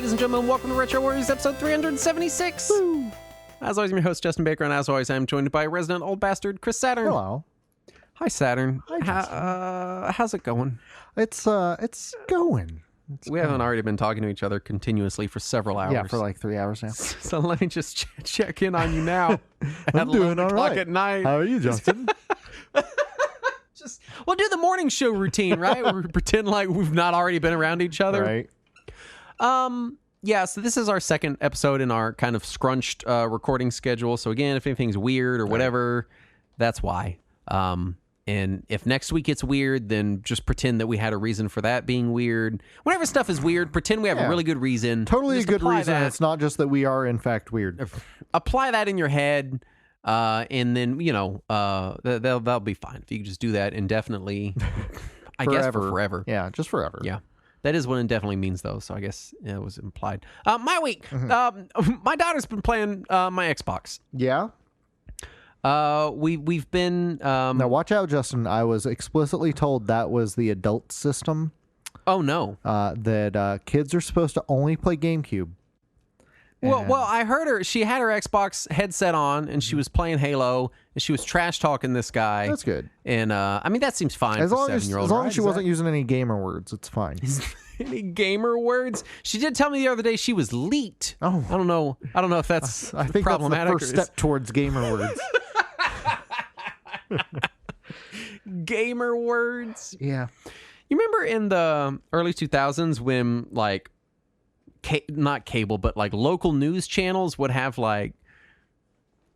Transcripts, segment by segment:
ladies and gentlemen. Welcome to Retro Warriors episode 376. Woo. As always, I'm your host, Justin Baker, and as always, I'm joined by resident old bastard, Chris Saturn. Hello. Hi, Saturn. Hi, Justin. How's it going? It's going. We haven't already been talking to each other continuously for several hours. Yeah, for like 3 hours now. So let me just check in on you now. I'm doing all right. At night. How are you, Justin? We'll do the morning show routine, right? Where we pretend like we've not already been around each other. Right. Yeah, so this is our second episode in our kind of scrunched recording schedule. So again, if anything's weird or whatever, that's why. And if next week it's weird, then just pretend that we had a reason for that being weird. Whenever stuff is weird, pretend we have a really good reason. Totally Just a good apply reason. that. It's not just that we are, in fact, weird. Apply that in your head, and then, that'll be fine. If you can just do that indefinitely, I guess for forever. Yeah, just forever. Yeah. That is what indefinitely means, though, so I guess it was implied. My week. My daughter's been playing my Xbox. Yeah? We've been... Now, watch out, Justin. I was explicitly told that was the adult system. Oh, no. That kids are supposed to only play GameCube. Well, I heard her. She had her Xbox headset on, and she was playing Halo, and she was trash-talking this guy. That's good. And, I mean, that seems fine As for long a 7-year-old. as long as she wasn't using any gamer words, it's fine. Any gamer words? She did tell me the other day she was leaked. Oh. I don't know if that's I think problematic. that's the first step towards gamer words. Gamer words. Yeah. You remember in the early 2000s when, like, not cable, but like local news channels would have like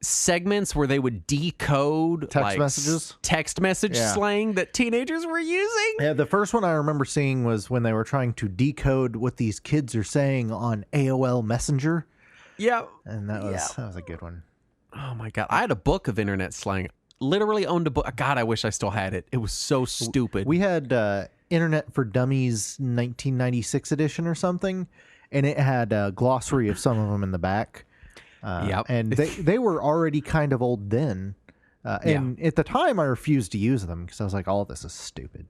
segments where they would decode Text messages? text message slang that teenagers were using? Yeah, the first one I remember seeing was when they were trying to decode what these kids are saying on AOL Messenger. Yeah. And that was a good one. Oh my God. I had a book of internet slang. Literally owned a book. God, I wish I still had it. It was so stupid. We had Internet for Dummies 1996 edition or something, and it had a glossary of some of them in the back. And they were already kind of old then. And at the time, I refused to use them because I was like, all this is stupid.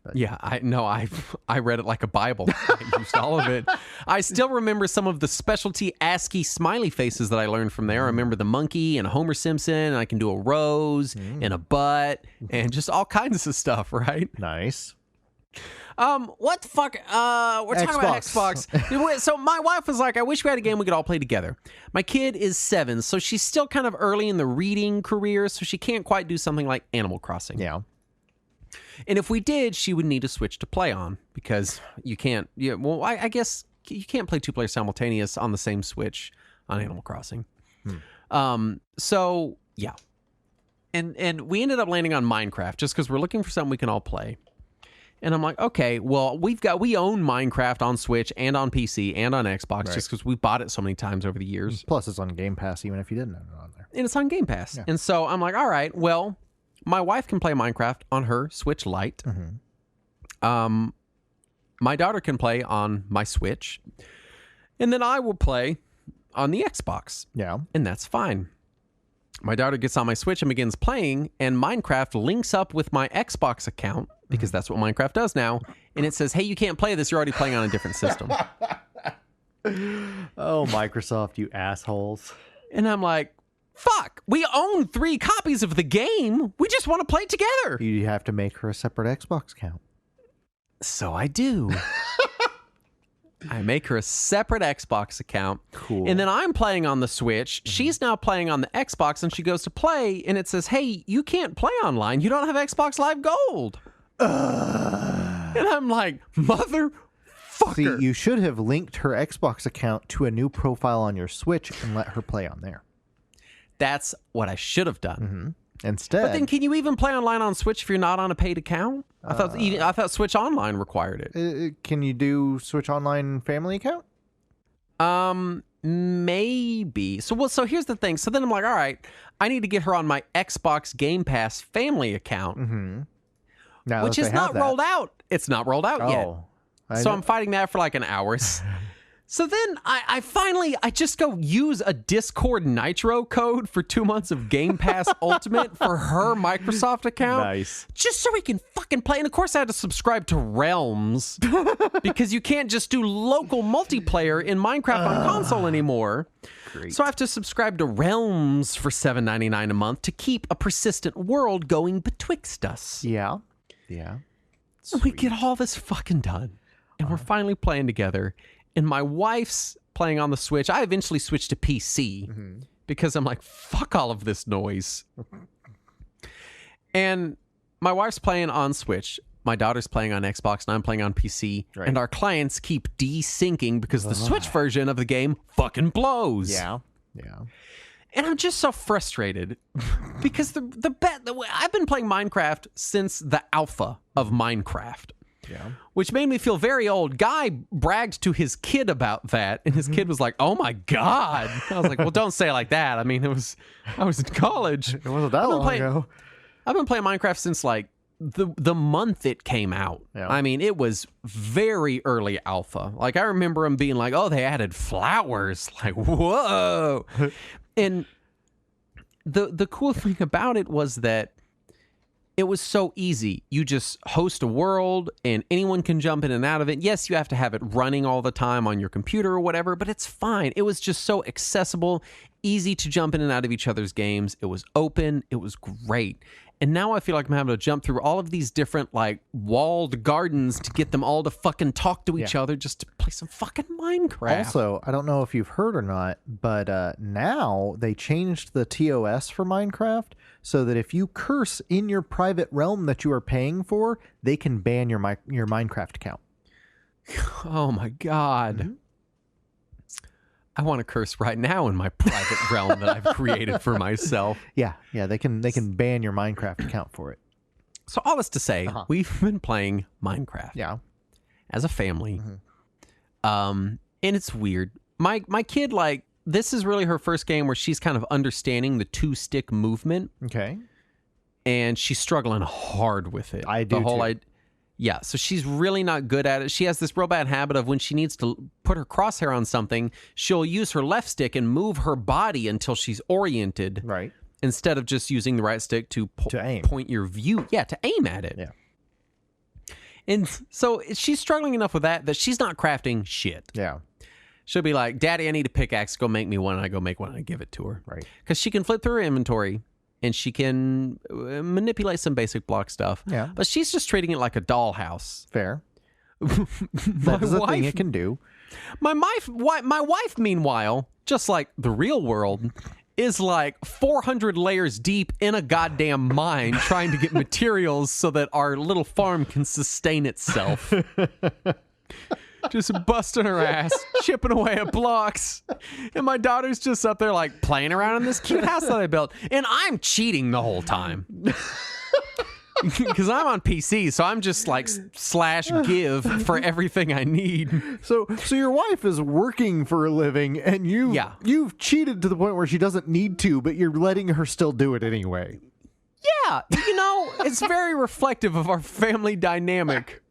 But, yeah, I read it like a Bible. I used all of it. I still remember some of the specialty ASCII smiley faces that I learned from there. I remember the monkey and Homer Simpson, and I can do a rose and a butt and just all kinds of stuff, right? Nice. What the fuck? We're talking about Xbox. So my wife was like, I wish we had a game we could all play together. My kid is 7, so she's still kind of early in the reading career, so she can't quite do something like Animal Crossing. Yeah. And if we did, she would need a Switch to play on because you can't. Yeah, well, I guess you can't play 2 players simultaneous on the same Switch on Animal Crossing. So yeah, and we ended up landing on Minecraft just because we're looking for something we can all play. And I'm like, okay, well, we own Minecraft on Switch and on PC and on Xbox just because we bought it so many times over the years. Plus, it's on Game Pass, even if you didn't have it on there. And it's on Game Pass. Yeah. And so I'm like, all right, well, my wife can play Minecraft on her Switch Lite. My daughter can play on my Switch. And then I will play on the Xbox. Yeah. And that's fine. My daughter gets on my Switch and begins playing, and Minecraft links up with my Xbox account, because that's what Minecraft does now, and it says, hey, you can't play this, you're already playing on a different system. Oh, Microsoft, you assholes. And I'm like, fuck, we own 3 copies of the game, we just want to play together. You have to make her a separate Xbox account. So I do. I make her a separate Xbox account. Cool. And then I'm playing on the Switch. She's now playing on the Xbox, and she goes to play, and it says, hey, you can't play online. You don't have Xbox Live Gold. And I'm like, motherfucker. See, you should have linked her Xbox account to a new profile on your Switch and let her play on there. That's what I should have done. Instead. But then can you even play online on Switch if you're not on a paid account? I thought Switch Online required it. Can you do Switch Online family account? Maybe. So here's the thing. So then I'm like, all right, I need to get her on my Xbox Game Pass family account. Now which is not rolled out. It's not rolled out yet. So I'm fighting that for like an hour. So then I just go use a Discord Nitro code for 2 months of Game Pass Ultimate for her Microsoft account. Nice. Just so we can fucking play. And of course I had to subscribe to Realms because you can't just do local multiplayer in Minecraft on console anymore. Great. So I have to subscribe to Realms for $7.99 a month to keep a persistent world going betwixt us. Yeah. Yeah. And we get all this fucking done. And we're finally playing together. And my wife's playing on the Switch. I eventually switched to PC because I'm like, fuck all of this noise. And my wife's playing on Switch. My daughter's playing on Xbox and I'm playing on PC. Right. And our clients keep desyncing because the Switch version of the game fucking blows. Yeah. Yeah. And I'm just so frustrated because I've been playing Minecraft since the alpha of Minecraft. Yeah. Which made me feel very old. Guy bragged to his kid about that, and his kid was like, "Oh my god!" I was like, "Well, don't say it like that." I mean, I was in college. It wasn't that long ago. I've been playing Minecraft since like the month it came out. Yeah. I mean, it was very early alpha. Like I remember them being like, "Oh, they added flowers." Like, whoa! And the cool thing about it was that it was so easy. You just host a world and anyone can jump in and out of it. Yes, you have to have it running all the time on your computer or whatever, but it's fine. It was just so accessible, easy to jump in and out of each other's games. It was open. It was great. And now I feel like I'm having to jump through all of these different like walled gardens to get them all to fucking talk to each other just to play some fucking Minecraft. Also, I don't know if you've heard or not, but now they changed the TOS for Minecraft so that if you curse in your private realm that you are paying for, they can ban your Minecraft account. Oh my God. Mm-hmm. I want to curse right now in my private realm that I've created for myself. Yeah, they can ban your Minecraft account for it. So all this to say, we've been playing Minecraft. As a family. And it's weird. My kid, like, this is really her first game where she's kind of understanding the 2-stick movement. Okay. And she's struggling hard with it. I do too. Yeah, so she's really not good at it. She has this real bad habit of when she needs to put her crosshair on something, she'll use her left stick and move her body until she's oriented. Right. Instead of just using the right stick to point your view. Yeah, to aim at it. Yeah. And so she's struggling enough with that she's not crafting shit. Yeah. She'll be like, "Daddy, I need a pickaxe. Go make me one." And I go make one and I give it to her. Right. Because she can flip through her inventory. And she can manipulate some basic block stuff. Yeah. But she's just treating it like a dollhouse. Fair. That's a thing it can do. My wife, meanwhile, just like the real world, is like 400 layers deep in a goddamn mine trying to get materials so that our little farm can sustain itself. Just busting her ass, chipping away at blocks. And my daughter's just up there like playing around in this cute house that I built. And I'm cheating the whole time. Because I'm on PC, so I'm just like /give for everything I need. So your wife is working for a living and you've cheated to the point where she doesn't need to, but you're letting her still do it anyway. Yeah, it's very reflective of our family dynamic.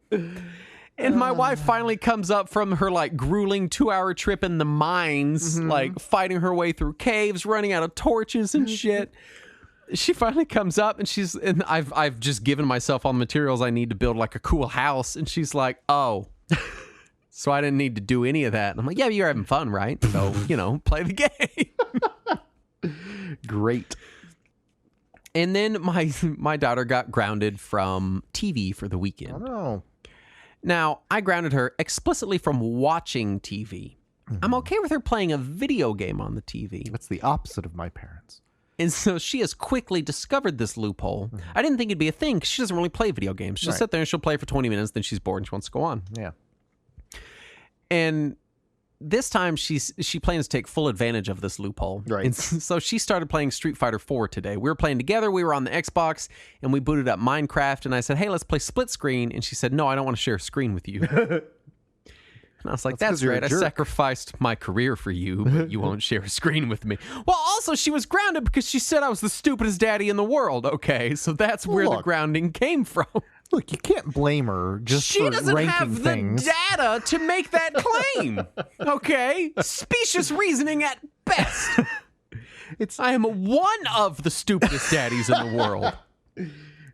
And my wife finally comes up from her like grueling 2-hour trip in the mines, like fighting her way through caves, running out of torches and shit. She finally comes up and I've just given myself all the materials I need to build like a cool house. And she's like, "Oh, so I didn't need to do any of that." And I'm like, "Yeah, but you're having fun, right? So, play the game." Great. And then my daughter got grounded from TV for the weekend. Oh. Now, I grounded her explicitly from watching TV. I'm okay with her playing a video game on the TV. That's the opposite of my parents. And so she has quickly discovered this loophole. I didn't think it'd be a thing because she doesn't really play video games. She'll sit there and she'll play for 20 minutes, then she's bored and she wants to go on. Yeah. And this time she plans to take full advantage of this loophole. Right. And so she started playing Street Fighter 4 today. We were playing together. We were on the Xbox and we booted up Minecraft. And I said, "Hey, let's play split screen." And she said, "No, I don't want to share a screen with you." And I was like, "That's great. I sacrificed my career for you, but you won't share a screen with me." Well, also, she was grounded because she said I was the stupidest daddy in the world. Okay, so that's where the grounding came from. Look, you can't blame her just She for doesn't ranking have things. the data to make that claim. Okay? Specious reasoning at best. I am one of the stupidest daddies in the world.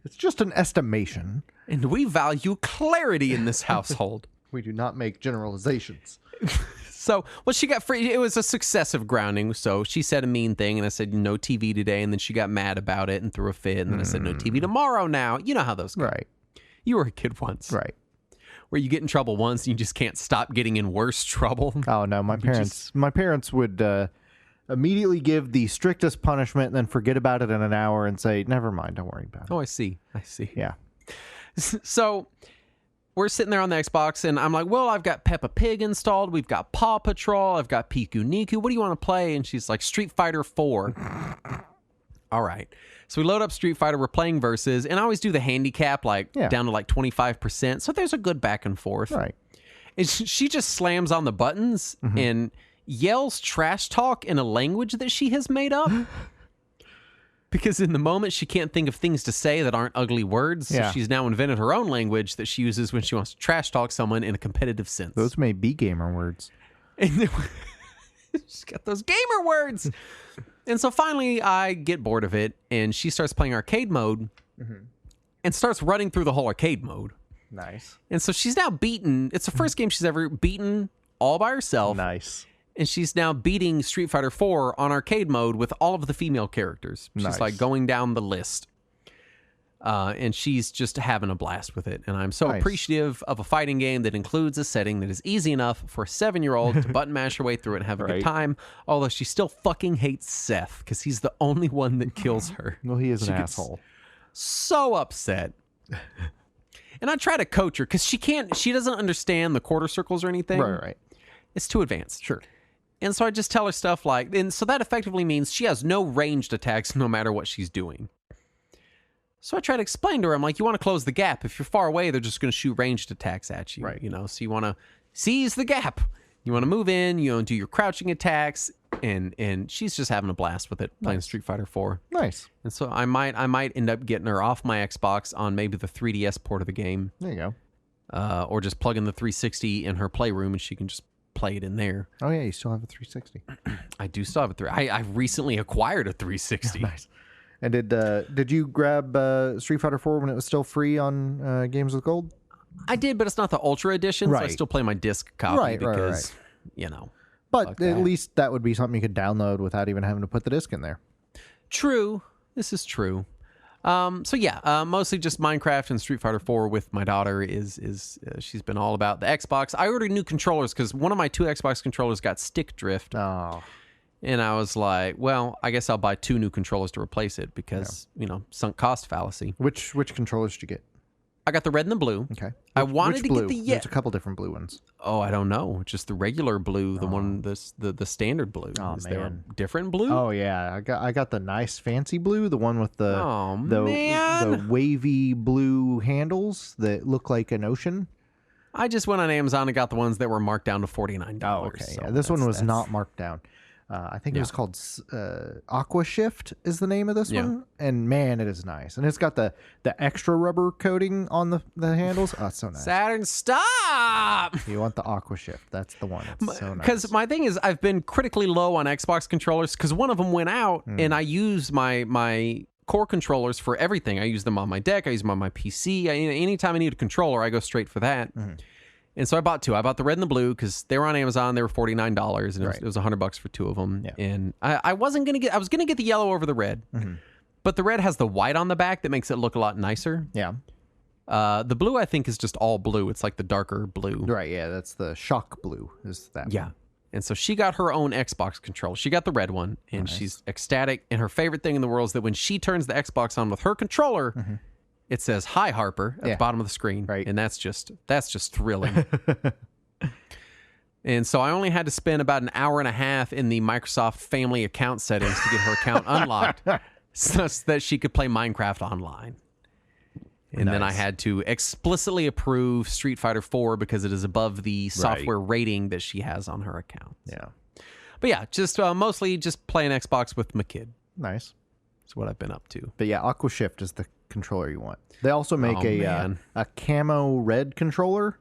It's just an estimation. And we value clarity in this household. We do not make generalizations. So, well, she got free. It was a successive grounding. So she said a mean thing, and I said, no TV today. And then she got mad about it and threw a fit. And then I said, no TV tomorrow now. You know how those go. Right. You were a kid once. Right. Where you get in trouble once and you just can't stop getting in worse trouble. Oh, no. My parents would immediately give the strictest punishment and then forget about it in an hour and say, never mind, don't worry about it. Oh, I see. Yeah. So we're sitting there on the Xbox, and I'm like, well, I've got Peppa Pig installed. We've got Paw Patrol. I've got Piku Niku. What do you want to play? And she's like, Street Fighter 4. All right. So we load up Street Fighter. We're playing versus, and I always do the handicap, down to 25%. So there's a good back and forth. Right. And she just slams on the buttons and yells trash talk in a language that she has made up. Because in the moment, she can't think of things to say that aren't ugly words. Yeah. So she's now invented her own language that she uses when she wants to trash talk someone in a competitive sense. Those may be gamer words. And then, she's got those gamer words. And so finally, I get bored of it, and she starts playing arcade mode and starts running through the whole arcade mode. Nice. And so she's now beaten. It's the first game she's ever beaten all by herself. Nice. And she's now beating Street Fighter 4 on arcade mode with all of the female characters. She's Nice. going down the list. And she's just having a blast with it. And I'm so appreciative of a fighting game that includes a setting that is easy enough for a 7-year-old to button mash her way through it and have a good time. Although she still fucking hates Seth because he's the only one that kills her. Well, he is She an gets asshole. So upset. And I try to coach her because she doesn't understand the quarter circles or anything. Right. It's too advanced. Sure. And so I just tell her stuff and so that effectively means she has no ranged attacks no matter what she's doing. So I try to explain to her, I'm like, you want to close the gap. If you're far away, they're just going to shoot ranged attacks at you. Right. So you want to seize the gap. You want to move in, do your crouching attacks. And she's just having a blast with it, playing Street Fighter 4. Nice. And so I might end up getting her off my Xbox on maybe the 3DS port of the game. There you go. Or just plug in the 360 in her playroom and she can just play it in there. Oh, yeah, you still have a 360. I do still have a I recently acquired a 360. Nice. And did you grab Street Fighter 4 when it was still free on Games with Gold? I did, but it's not the Ultra Edition, so I Right. still play my disc copy because, But fuck at that. least that would be something you could download without even having to put the disc in there. True. This is true. Mostly just Minecraft and Street Fighter 4 with my daughter is she's been all about the Xbox. I ordered new controllers because one of my 2 Xbox controllers got stick drift. Oh. And I was like, well, I guess I'll buy 2 new controllers to replace it because, sunk cost fallacy. Which controllers did you get? I got the red and the blue. Okay. I wanted which to blue? get the There's a couple different blue ones. Oh, I don't know. Just the regular blue, the one the standard blue. Oh, Is there a man. different blue? Oh yeah, I got the nice fancy blue, the one with the man. the wavy blue handles that look like an ocean. I just went on Amazon and got the ones that were marked down to $49. Oh, okay. So Yeah, this one was that's- not marked down. I think it was called Aqua Shift is the name of this one. And man, it is nice. And it's got the extra rubber coating on the handles. Oh, it's so nice. Saturn, stop! You want the Aqua Shift. That's the one. It's so nice. Because my thing is, I've been critically low on Xbox controllers because one of them went out, and I use my core controllers for everything. I use them on my deck. I use them on my PC. Anytime I need a controller, I go straight for that. And so I bought 2. I bought the red and the blue because they were on Amazon. They were $49, and it was $100 for 2 of them. Yeah. And I was gonna get the yellow over the red, but the red has the white on the back that makes it look a lot nicer. Yeah. The blue I think is just all blue. It's like the darker blue. Right. Yeah. That's the shock blue. Is that? Yeah. One. And so she got her own Xbox controller. She got the red one, and she's ecstatic. And her favorite thing in the world is that when she turns the Xbox on with her controller, it says "Hi Harper" at the bottom of the screen, Right. and that's just thrilling. And so I only had to spend about an hour and a half in the Microsoft Family account settings to get her account unlocked, such that she could play Minecraft online. And then I had to explicitly approve Street Fighter 4 because it is above the software rating that she has on her account. Yeah. But yeah, just mostly just playing Xbox with my kid. Nice. That's what I've been up to. But yeah, Aqua Shift is the controller you want. They also make man. a camo red controller.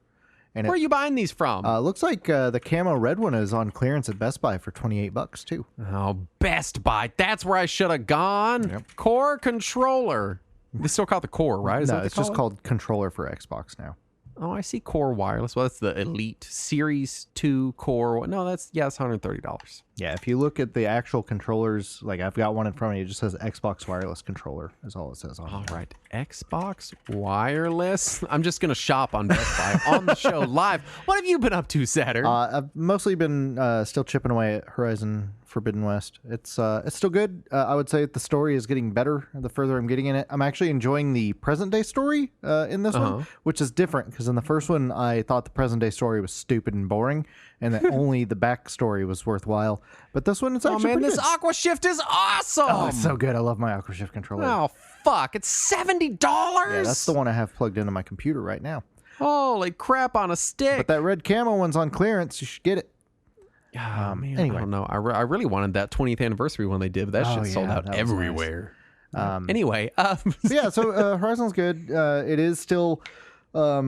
And where are you buying these from? Looks like the camo red one is on clearance at Best Buy for $28 too. Oh, Best Buy. That's where I should have gone. Yep. Core controller. They still call it the Core, right? Is No, that what it's they just call it? called controller for Xbox now. Oh, I see Core Wireless. Well, that's the Elite Series 2 Core. No, it's $130. Yeah, if you look at the actual controllers, like I've got one in front of me, it just says Xbox Wireless Controller is all it says on All it. right. Xbox Wireless. I'm just going to shop on Best Buy on the show live. What have you been up to, Saturn? I've mostly been still chipping away at Horizon Forbidden West. It's still good. I would say the story is getting better the further I'm getting in it. I'm actually enjoying the present day story in this one, which is different because in the first one I thought the present day story was stupid and boring, and that only the backstory was worthwhile. But this one, it's actually pretty this good. Aqua Shift is awesome. Oh, it's so good. I love my Aqua Shift controller. Oh, fuck. It's $70. Yeah, that's the one I have plugged into my computer right now. Holy crap on a stick. But that red camo one's on clearance. You should get it. Man, anyway. I don't know. I really wanted that 20th anniversary one they did, but that shit sold out that was everywhere. Anyway. So Horizon's good. It is still a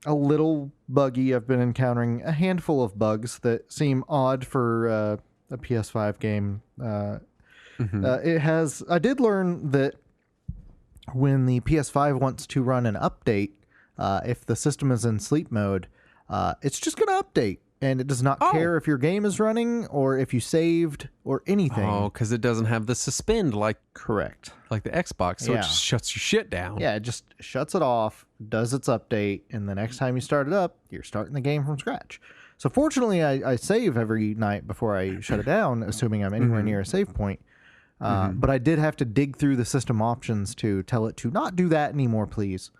little buggy. I've been encountering a handful of bugs that seem odd for a PS5 game. It has. I did learn that when the PS5 wants to run an update, if the system is in sleep mode, it's just going to update. And it does not care if your game is running or if you saved or anything. Oh, because it doesn't have the suspend Correct. like the Xbox, so it just shuts your shit down. Yeah, it just shuts it off, does its update, and the next time you start it up, you're starting the game from scratch. So fortunately, I save every night before I shut it down, assuming I'm anywhere near a save point. But I did have to dig through the system options to tell it to not do that anymore, please.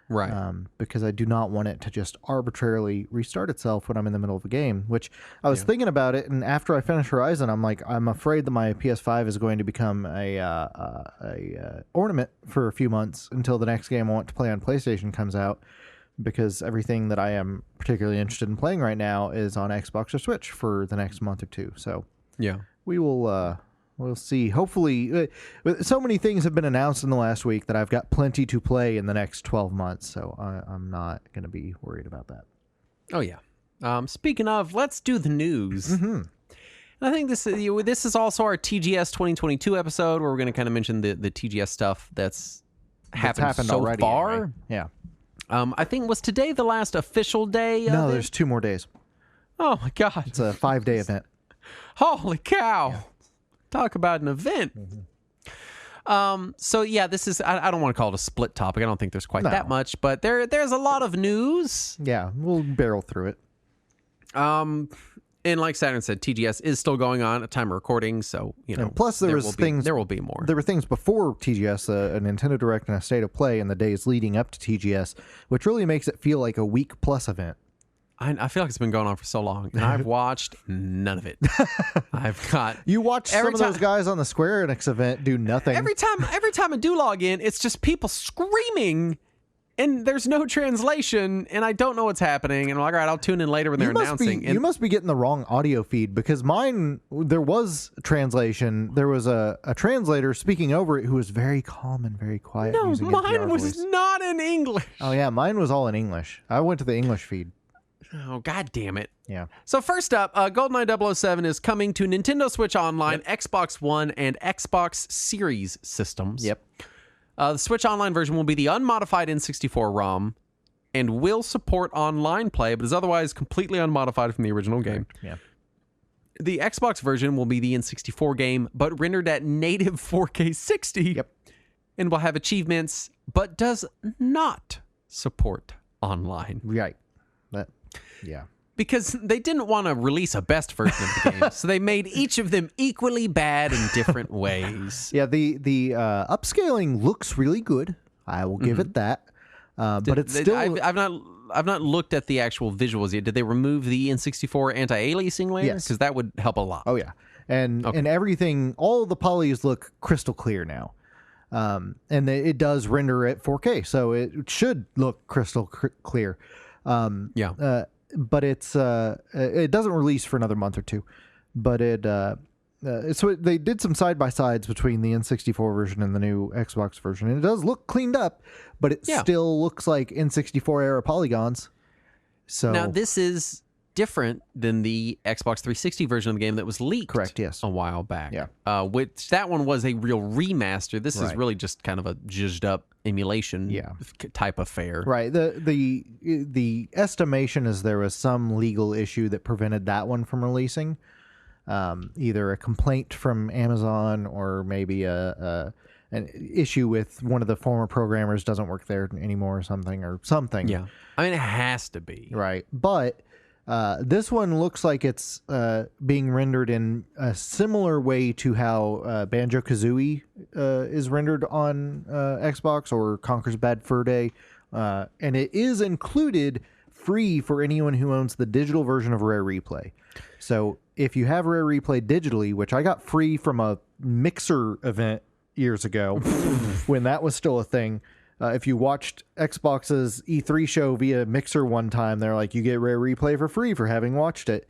Right. Because I do not want it to just arbitrarily restart itself when I'm in the middle of a game, which I was thinking about it. And after I finish Horizon, I'm like, I'm afraid that my PS5 is going to become a ornament for a few months until the next game I want to play on PlayStation comes out, because everything that I am particularly interested in playing right now is on Xbox or Switch for the next month or two. So yeah, we will, we'll see. Hopefully, so many things have been announced in the last week that I've got plenty to play in the next 12 months. So I'm not going to be worried about that. Oh, yeah. Speaking of, let's do the news. And I think this is also our TGS 2022 episode where we're going to kind of mention the TGS stuff that's happened so already, far. Right? Yeah. I think, was today the last official day? No, there's 2 more days. Oh, my God. It's a 5-day event. Holy cow. Yeah. Talk about an event. So yeah, this is, I don't want to call it a split topic. I don't think there's quite that much, but there's a lot of news. Yeah, we'll barrel through it. And like Saturn said, TGS is still going on at time of recording, so you know. And plus, there will be more. There were things before TGS, a Nintendo Direct and a State of Play in the days leading up to TGS, which really makes it feel like a week plus event. I feel like it's been going on for so long, and I've watched none of it. You watch some of those guys on the Square Enix event do nothing. Every time I do log in, it's just people screaming, and there's no translation, and I don't know what's happening. And I'm like, all right, I'll tune in later when they're announcing. You must be getting the wrong audio feed, because mine, there was translation. There was a translator speaking over it who was very calm and very quiet. No, mine was not in English. Oh yeah, mine was all in English. I went to the English feed. Oh, God damn it. Yeah. So first up, GoldenEye 007 is coming to Nintendo Switch Online, Xbox One, and Xbox Series systems. Yep. The Switch Online version will be the unmodified N64 ROM and will support online play, but is otherwise completely unmodified from the original game. Yeah. The Xbox version will be the N64 game, but rendered at native 4K 60. Yep. And will have achievements, but does not support online. Right. Yeah. Because they didn't want to release a best version of the game, so they made each of them equally bad in different ways. Yeah, the upscaling looks really good. I will give it that. But it's still. I've not looked at the actual visuals yet. Did they remove the N64 anti-aliasing layer? Yes, because that would help a lot. Oh yeah, and everything, all of the polys look crystal clear now. And it does render at 4K, so it should look crystal clear. But it doesn't release for another month or two. But So they did some side-by-sides between the N64 version and the new Xbox version, and it does look cleaned up, but it still looks like N64 era polygons. So now this is different than the Xbox 360 version of the game that was leaked. Correct, yes. A while back. Yeah. Which that one was a real remaster. This is really just kind of a zhuzhed up emulation type affair. Right. The estimation is there was some legal issue that prevented that one from releasing. Either a complaint from Amazon or maybe an issue with one of the former programmers doesn't work there anymore or something. Yeah. I mean, it has to be. Right. But this one looks like it's being rendered in a similar way to how Banjo-Kazooie is rendered on Xbox or Conker's Bad Fur Day. And it is included free for anyone who owns the digital version of Rare Replay. So if you have Rare Replay digitally, which I got free from a Mixer event years ago when that was still a thing, if you watched Xbox's E3 show via Mixer one time, they're like, you get Rare Replay for free for having watched it.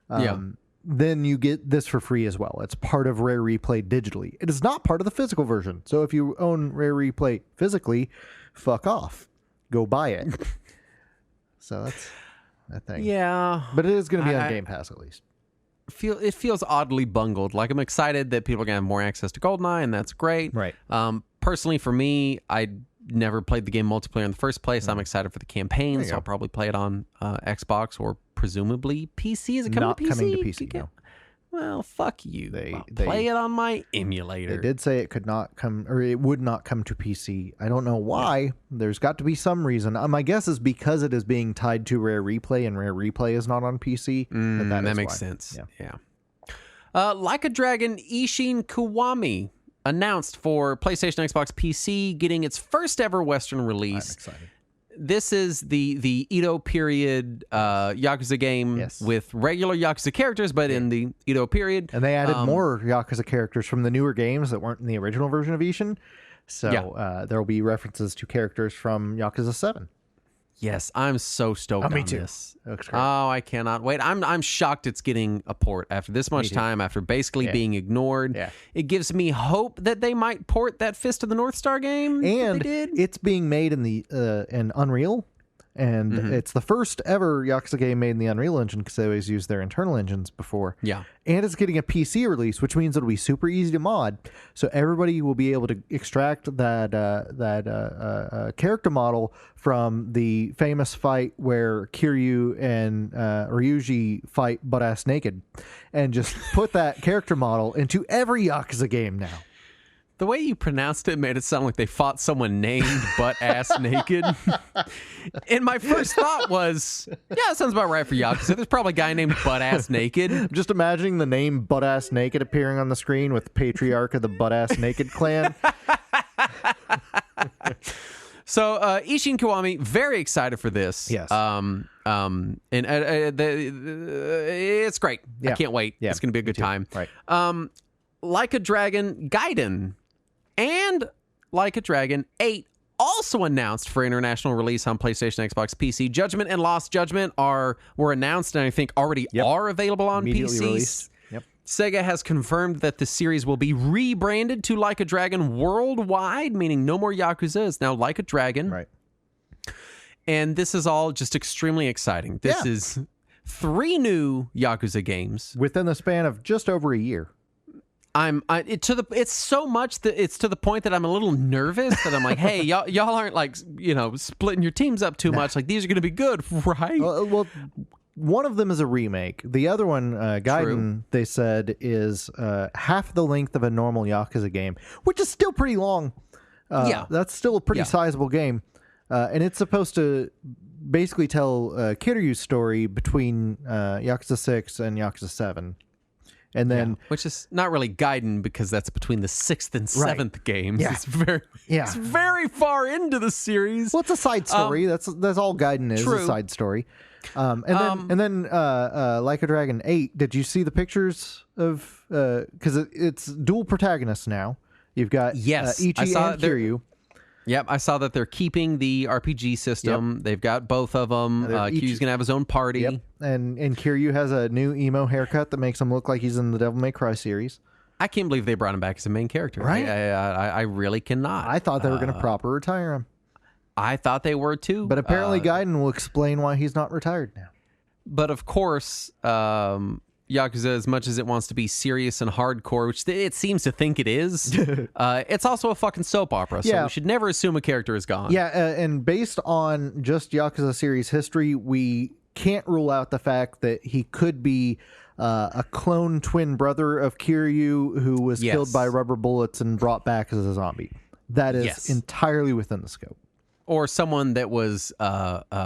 Then you get this for free as well. It's part of Rare Replay digitally. It is not part of the physical version. So if you own Rare Replay physically, fuck off. Go buy it. So that's a thing. Yeah. But it is going to be on Game Pass at least. It feels oddly bungled. Like, I'm excited that people are going to have more access to GoldenEye, and that's great. Right. Personally, for me, I never played the game multiplayer in the first place. I'm excited for the campaign, so I'll probably play it on Xbox or presumably PC. Is it coming to PC? Not coming to PC, no. Well, fuck you. I'll play it on my emulator. They did say it could not come, or it would not come to PC. I don't know why. Yeah. There's got to be some reason. My guess is because it is being tied to Rare Replay, and Rare Replay is not on PC. That makes sense. Yeah. Like a Dragon, Ishin Kiwami announced for PlayStation, Xbox, PC, getting its first ever Western release. I'm excited. This is the Edo period Yakuza game with regular Yakuza characters, but in the Edo period. And they added more Yakuza characters from the newer games that weren't in the original version of Ishin. So there will be references to characters from Yakuza 7. Yes, I'm so stoked on this. Oh, I cannot wait. I'm shocked it's getting a port after this much time, after basically being ignored. Yeah. It gives me hope that they might port that Fist of the North Star game. And it's being made in the in Unreal. And it's the first ever Yakuza game made in the Unreal Engine, because they always used their internal engines before. Yeah. And it's getting a PC release, which means it'll be super easy to mod. So everybody will be able to extract that character model from the famous fight where Kiryu and Ryuji fight butt-ass naked, and just put that character model into every Yakuza game now. The way you pronounced it made it sound like they fought someone named butt-ass naked. And my first thought was, yeah, that sounds about right for Yakuza. There's probably a guy named butt-ass naked. Just imagining the name butt-ass naked appearing on the screen with the patriarch of the butt-ass naked clan. So, Ishin Kiwami, very excited for this. Yes. It's great. Yeah. I can't wait. Yeah. It's going to be a good time. Right. Like a Dragon, Gaiden, and Like a Dragon 8 also announced for international release on PlayStation, Xbox, PC. Judgment and Lost Judgment were announced, and I think already are available on Immediately PC. Released. Yep. Sega has confirmed that the series will be rebranded to Like a Dragon worldwide, meaning no more Yakuza. It's now Like a Dragon. Right. And this is all just extremely exciting. This is 3 new Yakuza games within the span of just over a year. It's so much that it's to the point that I'm a little nervous that I'm like, hey, y'all aren't like, splitting your teams up too much. Like, these are going to be good, right? Well, one of them is a remake. The other one, Gaiden, they said, is half the length of a normal Yakuza game, which is still pretty long. That's still a pretty sizable game. And it's supposed to basically tell Kiryu's story between Yakuza 6 and Yakuza 7. And then, which is not really Gaiden, because that's between the 6th and 7th games. Yeah. It's very far into the series. Well, it's a side story. That's all Gaiden is, a side story. And then Like a Dragon 8. Did you see the pictures of? Because it's dual protagonists now. You've got Ichi and Kiryu. Yep, I saw that they're keeping the RPG system. Yep. They've got both of them. Kiryu's going to have his own party. Yep. And Kiryu has a new emo haircut that makes him look like he's in the Devil May Cry series. I can't believe they brought him back as a main character. Right? I really cannot. I thought they were going to proper retire him. I thought they were too. But apparently Gaiden will explain why he's not retired now. But of course, Yakuza, as much as it wants to be serious and hardcore, which it seems to think it is, it's also a fucking soap opera, so we should never assume a character is gone. Yeah, and based on just Yakuza series history, we can't rule out the fact that he could be a clone twin brother of Kiryu who was killed by rubber bullets and brought back as a zombie. That is entirely within the scope. Or someone that was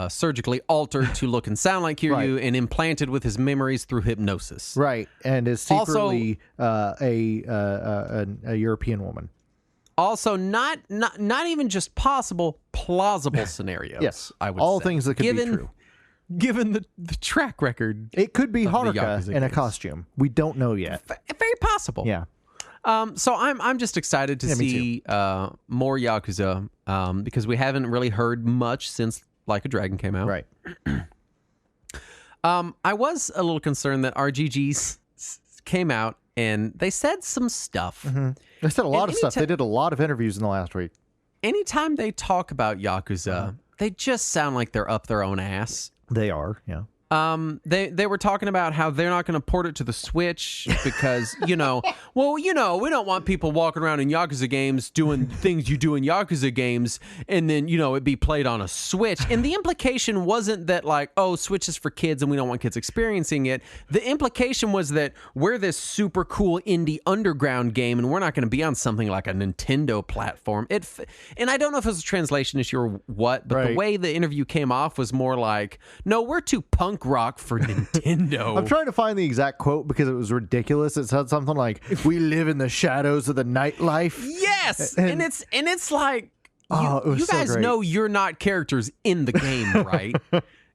surgically altered to look and sound like Kiryu and implanted with his memories through hypnosis. Right, and is secretly a European woman. Also, not even just possible, plausible scenarios. Yes, I would all say. Things that could be true. Given the track record, it could be Haruka in a costume. We don't know yet. Very possible. Yeah. So I'm just excited to see more Yakuza because we haven't really heard much since Like a Dragon came out. Right. I was a little concerned that RGGs came out and they said some stuff. Mm-hmm. They said a lot of stuff. They did a lot of interviews in the last week. Anytime they talk about Yakuza, they just sound like they're up their own ass. They are, yeah. They were talking about how they're not going to port it to the Switch because, we don't want people walking around in Yakuza games doing things you do in Yakuza games and then, it be played on a Switch. And the implication wasn't that like, oh, Switch is for kids and we don't want kids experiencing it. The implication was that we're this super cool indie underground game and we're not going to be on something like a Nintendo platform. And I don't know if it was a translation issue or what, but the way the interview came off was more like, no, we're too punk rock for Nintendo. I'm trying to find the exact quote because it was ridiculous. It said something like, "We live in the shadows of the nightlife." Yes, and it's like you so guys great. know you're not characters in the game, right?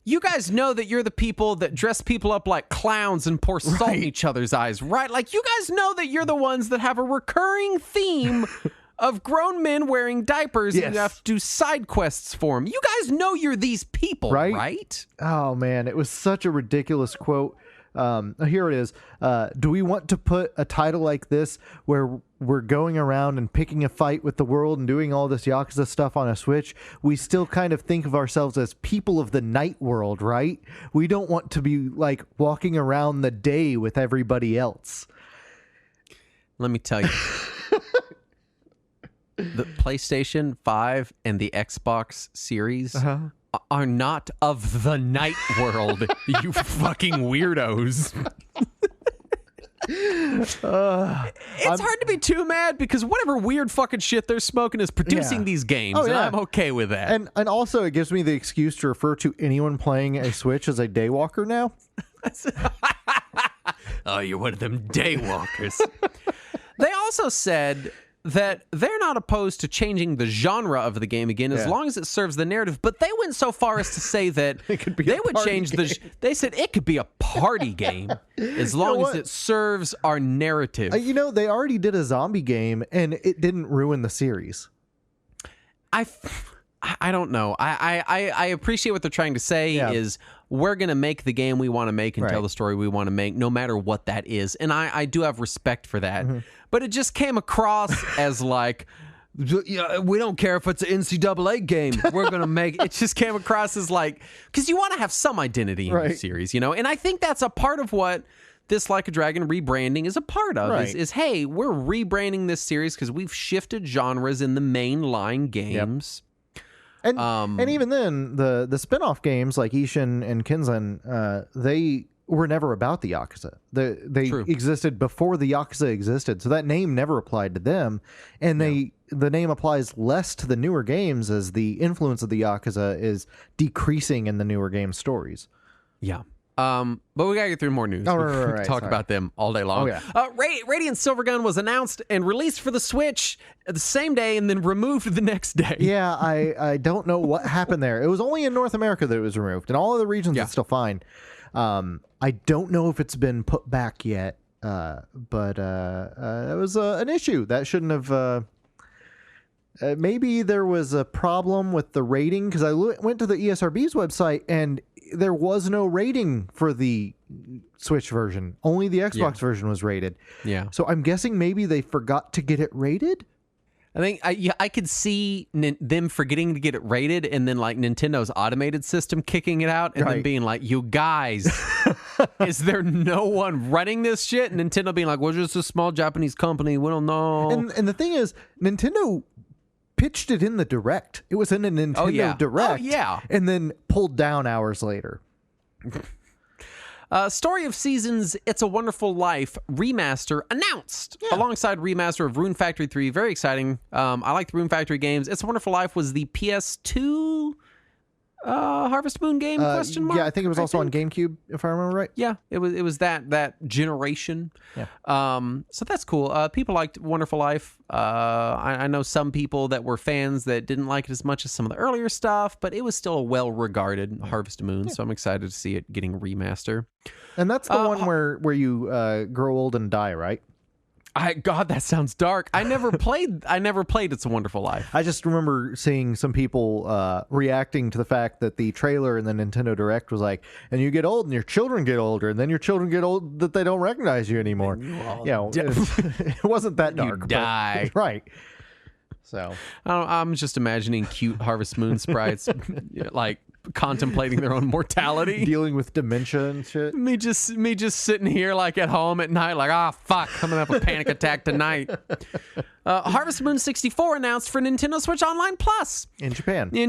You guys know that you're the people that dress people up like clowns and pour salt in each other's eyes, right? Like you guys know that you're the ones that have a recurring theme of grown men wearing diapers and you have to do side quests for them. You guys know you're these people, right? Oh, man. It was such a ridiculous quote. Here it is. Do we want to put a title like this where we're going around and picking a fight with the world and doing all this Yakuza stuff on a Switch? We still kind of think of ourselves as people of the night world, right? We don't want to be like walking around the day with everybody else. Let me tell you. The PlayStation 5 and the Xbox Series are not of the night world, you fucking weirdos. It's hard to be too mad because whatever weird fucking shit they're smoking is producing these games, and I'm okay with that. And also, it gives me the excuse to refer to anyone playing a Switch as a daywalker now. Oh, you're one of them daywalkers. They also said that they're not opposed to changing the genre of the game again as long as it serves the narrative, but they went so far as to say that they would change they said it could be a party game as long as it serves our narrative. They already did a zombie game and it didn't ruin the series. I don't know. I appreciate what they're trying to say is we're going to make the game we want to make and tell the story we want to make, no matter what that is. And I do have respect for that. Mm-hmm. But it just came across as like, we don't care if it's an NCAA game. We're going to make it. Just came across as like, because you want to have some identity in the series, And I think that's a part of what this Like a Dragon rebranding is a part of is hey, we're rebranding this series because we've shifted genres in the mainline games. Yep. And even then, the spin-off games like Ishin and Kinzen, they were never about the Yakuza. They existed before the Yakuza existed, so that name never applied to them. And the name applies less to the newer games as the influence of the Yakuza is decreasing in the newer game stories. Yeah. But we gotta get through more news. We can talk about them all day long. Radiant Silvergun was announced and released for the Switch the same day and then removed the next day. Yeah, I don't know what happened there. It was only in North America that it was removed. In all other regions, it's still fine. I don't know if it's been put back yet, but it was an issue that shouldn't have. Maybe there was a problem with the rating, because I went to the ESRB's website and there was no rating for the Switch version. Only the Xbox version was rated. Yeah. So I'm guessing maybe they forgot to get it rated. I think I could see them forgetting to get it rated, and then like Nintendo's automated system kicking it out, and then being like, "You guys, is there no one running this shit?" And Nintendo being like, "We're just a small Japanese company. We don't know." And the thing is, Nintendo pitched it in the Direct. It was in a Nintendo Direct. Oh, yeah. And then pulled down hours later. Story of Seasons, It's a Wonderful Life remaster announced alongside remaster of Rune Factory 3. Very exciting. I like the Rune Factory games. It's a Wonderful Life was the PS2 Harvest Moon game? Question mark. Yeah, I think it was also on GameCube, if I remember right. Yeah, it was that generation. Yeah. So that's cool. People liked Wonderful Life. I know some people that were fans that didn't like it as much as some of the earlier stuff, but it was still a well-regarded Harvest Moon. So I'm excited to see it getting remaster. And that's the one where you grow old and die, right? God, that sounds dark. I never played It's a Wonderful Life. I just remember seeing some people reacting to the fact that the trailer in the Nintendo Direct was like, and you get old and your children get older, and then your children get old that they don't recognize you anymore. It wasn't that dark. You die. But, right. So I'm just imagining cute Harvest Moon sprites like contemplating their own mortality, dealing with dementia and shit. Me just sitting here like at home at night, like, fuck, I'm gonna have a panic attack tonight. Harvest Moon 64 announced for Nintendo Switch Online Plus in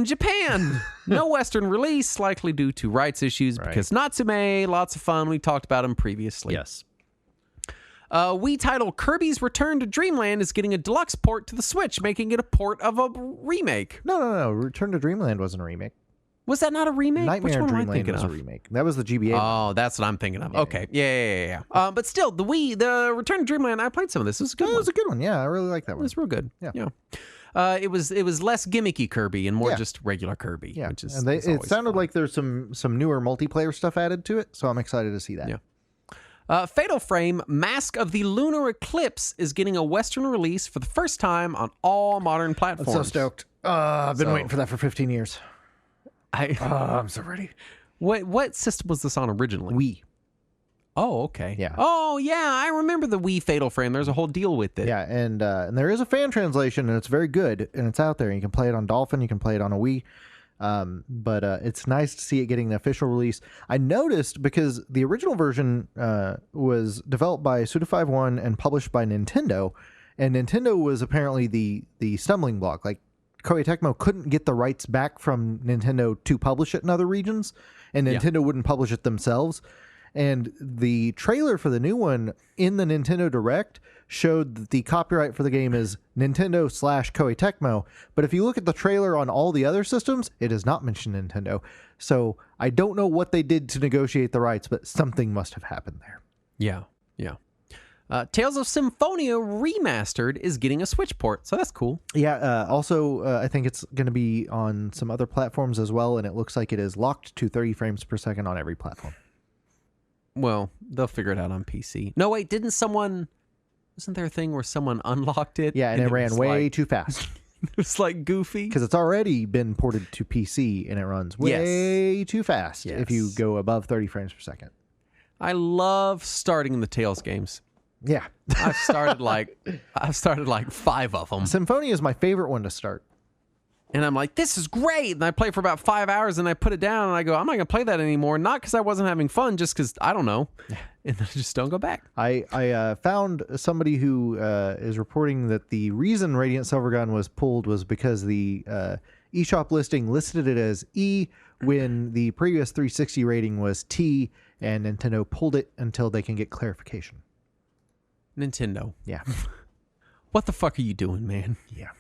Japan. No Western release, likely due to rights issues, because Natsume, lots of fun. We talked about him previously. Yes. Wii title Kirby's Return to Dreamland is getting a deluxe port to the Switch, making it a port of a remake. No. Return to Dreamland wasn't a remake. Was that not a remake? Nightmare Dreamland was a remake. That was the GBA. Oh, that's what I'm thinking of. Okay. Yeah. But still, the Return to Dreamland, I played some of this. It was a good one. It was a good one. Yeah, I really like that one. It was real good. Yeah. It was less gimmicky Kirby and more just regular Kirby. Yeah. Which is, and it sounded like there's some newer multiplayer stuff added to it, so I'm excited to see that. Yeah. Fatal Frame Mask of the Lunar Eclipse is getting a Western release for the first time on all modern platforms. I'm so stoked. I've been waiting for that for 15 years. I'm so ready. What system was this on originally? Wii. Oh, okay. Yeah. Oh, yeah. I remember the Wii Fatal Frame. There's a whole deal with it. Yeah, and there is a fan translation, and it's very good, and it's out there. You can play it on Dolphin. You can play it on a Wii. But it's nice to see it getting an official release. I noticed, because the original version was developed by Suda51 and published by Nintendo, and Nintendo was apparently the stumbling block. Like, Koei Tecmo couldn't get the rights back from Nintendo to publish it in other regions, and Nintendo wouldn't publish it themselves. And the trailer for the new one in the Nintendo Direct showed that the copyright for the game is Nintendo/Koei Tecmo. But if you look at the trailer on all the other systems, it does not mention Nintendo. So I don't know what they did to negotiate the rights, but something must have happened there. Yeah. Tales of Symphonia Remastered is getting a Switch port, so that's cool. Yeah, also, I think it's going to be on some other platforms as well, and it looks like it is locked to 30 frames per second on every platform. Well, they'll figure it out on PC. No, wait, wasn't there a thing where someone unlocked it? Yeah, and it ran way too fast. It's like goofy. Because it's already been ported to PC, and it runs way too fast if you go above 30 frames per second. I love starting the Tales games. Yeah. I've started like 5 of them. Symphonia is my favorite one to start. And I'm like, this is great. And I play for about 5 hours and I put it down and I go, I'm not going to play that anymore. Not because I wasn't having fun, just because I don't know. And then I just don't go back. I found somebody who is reporting that the reason Radiant Silvergun was pulled was because the eShop listing listed it as E when the previous 360 rating was T, and Nintendo pulled it until they can get clarification. Nintendo. Yeah. What the fuck are you doing, man? Yeah.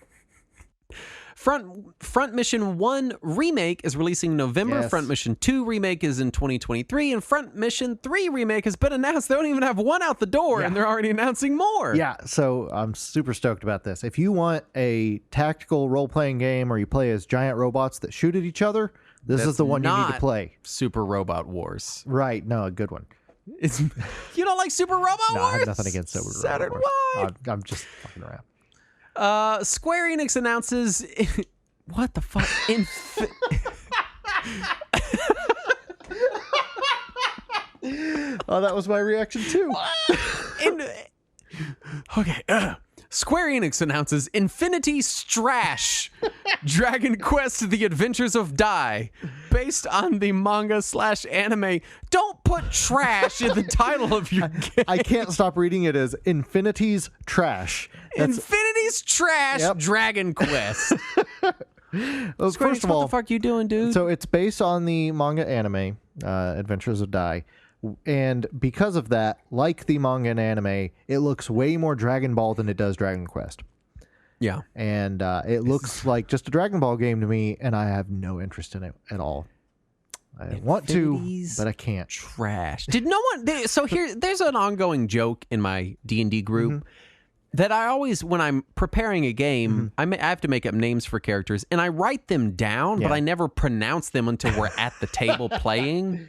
Front Mission 1 Remake is releasing in November. Yes. Front Mission 2 Remake is in 2023. And Front Mission 3 Remake has been announced. They don't even have one out the door, and they're already announcing more. Yeah, so I'm super stoked about this. If you want a tactical role-playing game where you play as giant robots that shoot at each other, this is the one you need to play. Super Robot Wars. Right, no, a good one. You don't like Super Robot Wars? No, I have nothing against Super Robot Wars. Why? I'm just fucking around. Square Enix announces... What the fuck? Oh, that was my reaction too. Okay. Square Enix announces Infinity Strash Dragon Quest: The Adventures of Dai, based on the manga/anime. Don't put trash in the title of your game. I can't stop reading it as Infinity's Trash. Infinity's Trash Dragon Quest. Well, first of all, what the fuck you doing, dude? So it's based on the manga anime, Adventures of Dai. And because of that, like the manga and anime, it looks way more Dragon Ball than it does Dragon Quest. Yeah. And it looks like just a Dragon Ball game to me, and I have no interest in it at all. I want to, but I can't. Trash. Did no one... So there's an ongoing joke in my D&D group that I always, when I'm preparing a game, I have to make up names for characters, and I write them down, but I never pronounce them until we're at the table playing.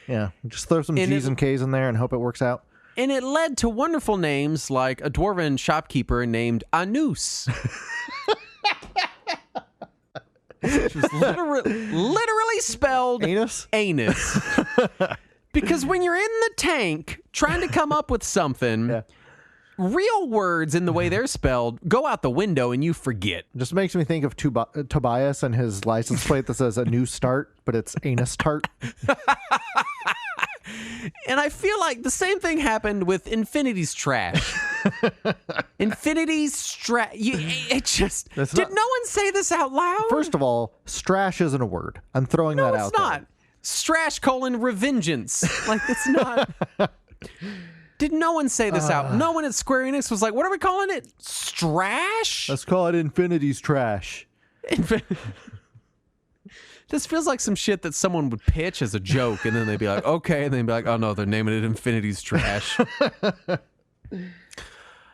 Yeah, just throw some G's and K's in there and hope it works out. And it led to wonderful names like a dwarven shopkeeper named Anus. Which was literally spelled Anus? Anus. Because when you're in the tank trying to come up with something, real words in the way they're spelled go out the window and you forget. Just makes me think of Tobias and his license plate that says a new start, but it's Anus Tart. And I feel like the same thing happened with Infinity's Trash. Infinity's Trash. It just... Did no one say this out loud? First of all, strash isn't a word. I'm throwing that out there. No, it's not. Strash : revengeance. Like, it's not... Did no one say this out? No one at Square Enix was like, what are we calling it? Strash? Let's call it Infinity's Trash. This feels like some shit that someone would pitch as a joke, and then they'd be like, okay, and then they'd be like, oh no, they're naming it Infinity's Trash.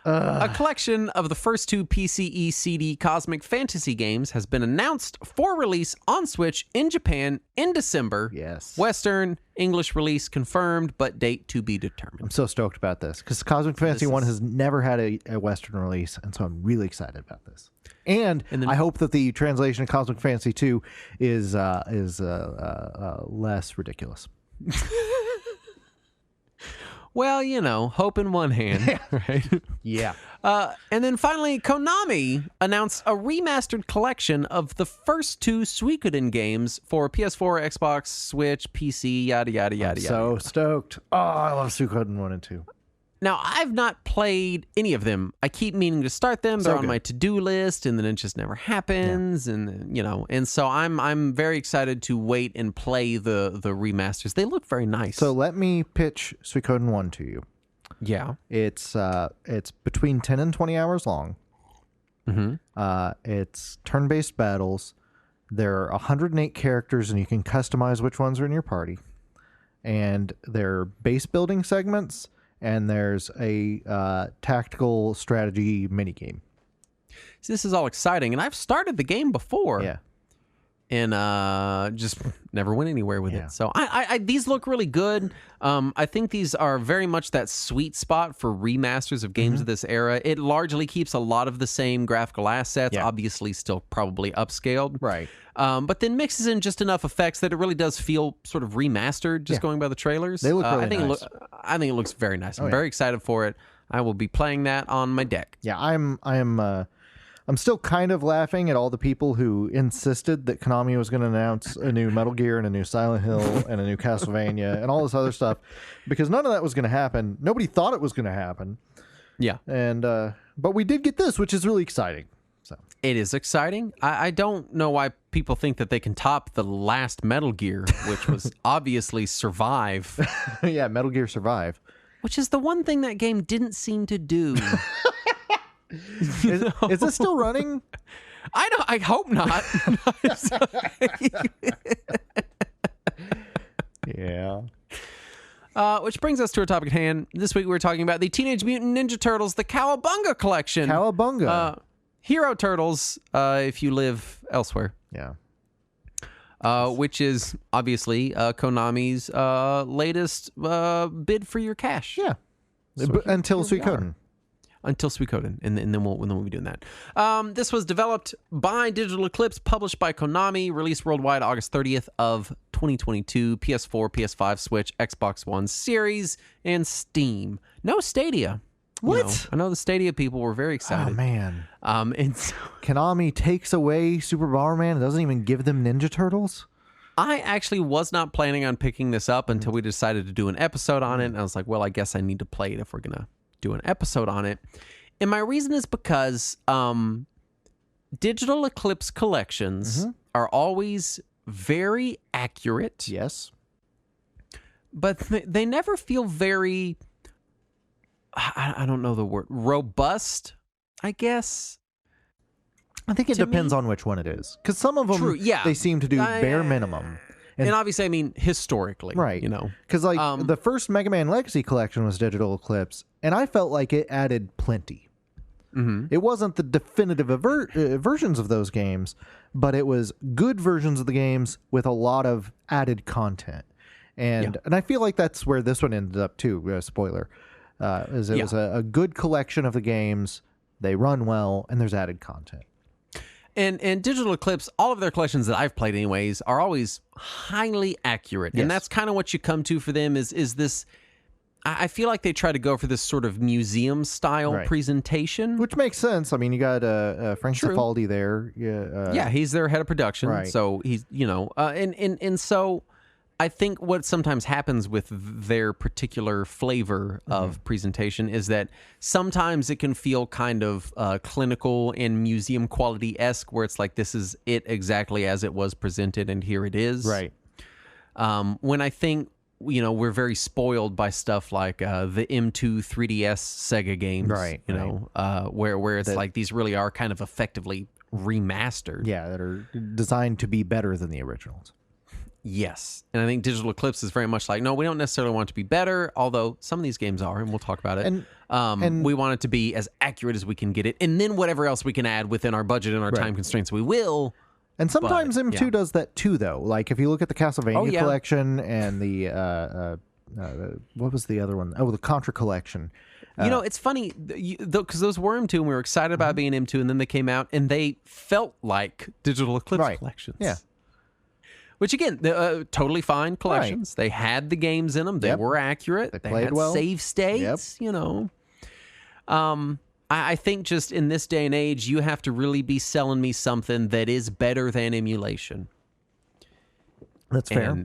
A collection of the first two PCE CD Cosmic Fantasy games has been announced for release on Switch in Japan in December. Yes. Western, English release confirmed, but date to be determined. I'm so stoked about this because Cosmic Fantasy 1 has never had a Western release, and so I'm really excited about this. And then, I hope that the translation of Cosmic Fantasy 2 is less ridiculous. Well, you know, hope in one hand, right? Yeah. And then finally, Konami announced a remastered collection of the first two Suikoden games for PS4, Xbox, Switch, PC, yada, yada, yada, yada. So stoked. Oh, I love Suikoden 1 and 2. Now, I've not played any of them. I keep meaning to start them. They're on my to-do list, and then it just never happens. Yeah. And, you know, and so I'm very excited to wait and play the remasters. They look very nice. So let me pitch Suikoden 1 to you. Yeah. It's between 10 and 20 hours long. It's turn-based battles. There are 108 characters, and you can customize which ones are in your party. And they're base building segments. And there's a tactical strategy minigame. So this is all exciting, and I've started the game before. Yeah. And just never went anywhere with it. So I these look really good. I think these are very much that sweet spot for remasters of games of this era. It largely keeps a lot of the same graphical assets, obviously still probably upscaled. Right. But then mixes in just enough effects that it really does feel sort of remastered, just going by the trailers. They look really nice. I think it looks very nice. I'm very excited for it. I will be playing that on my deck. Yeah, I'm still kind of laughing at all the people who insisted that Konami was going to announce a new Metal Gear and a new Silent Hill and a new Castlevania and all this other stuff, because none of that was going to happen. Nobody thought it was going to happen. Yeah. And but we did get this, which is really exciting. So it is exciting. I don't know why people think that they can top the last Metal Gear, which was obviously Survive. Yeah, Metal Gear Survive. Which is the one thing that game didn't seem to do. Is it still running? I hope not. Yeah. Which brings us to our topic at hand. This week we're talking about the Teenage Mutant Ninja Turtles, the Cowabunga collection. Cowabunga. Hero Turtles, if you live elsewhere. Yeah. Which is obviously Konami's latest bid for your cash. Yeah. Until Suikoden. until Suikoden, and then we'll be doing that. This was developed by Digital Eclipse, published by Konami, released worldwide August 30th of 2022, PS4, PS5, Switch, Xbox One Series, and Steam. No Stadia. What? I know the Stadia people were very excited. Oh, man. And so, Konami takes away Super Bomberman and doesn't even give them Ninja Turtles? I actually was not planning on picking this up until we decided to do an episode on it. And I was like, well, I guess I need to play it if we're going to do an episode on it. And my reason is because Digital Eclipse collections are always very accurate. Yes. But they never feel very, I don't know the word, robust, I guess. I think it depends on which one it is. Because some of them, they seem to do bare minimum. And obviously, I mean, historically. Right. Because like the first Mega Man Legacy collection was Digital Eclipse, and I felt like it added plenty. It wasn't the definitive versions of those games, but it was good versions of the games with a lot of added content. And I feel like that's where this one ended up too, spoiler. Was a good collection of the games, they run well, and there's added content. And Digital Eclipse, all of their collections that I've played anyways, are always highly accurate. Yes. And that's kind of what you come to for them is this. I feel like they try to go for this sort of museum-style presentation. Which makes sense. I mean, you got Frank Cifaldi there. Yeah, he's their head of production. Right. So he's, and so I think what sometimes happens with their particular flavor of presentation is that sometimes it can feel kind of clinical and museum quality-esque, where it's like, this is it exactly as it was presented, and here it is. Right. When I think, we're very spoiled by stuff like the M2 3DS Sega games, right? Where it's like these really are kind of effectively remastered. Yeah, that are designed to be better than the originals. Yes. And I think Digital Eclipse is very much like, no, we don't necessarily want it to be better, although some of these games are, and we'll talk about it. And we want it to be as accurate as we can get it. And then whatever else we can add within our budget and our time constraints, we will. And sometimes M2 does that too, though. Like if you look at the Castlevania collection and the, what was the other one? Oh, the Contra collection. It's funny, because those were M2, and we were excited about being M2, and then they came out, and they felt like Digital Eclipse collections. Yeah. Which, again, totally fine collections. Right. They had the games in them. They were accurate. They played had well. Save states, I think just in this day and age, you have to really be selling me something that is better than emulation. That's fair.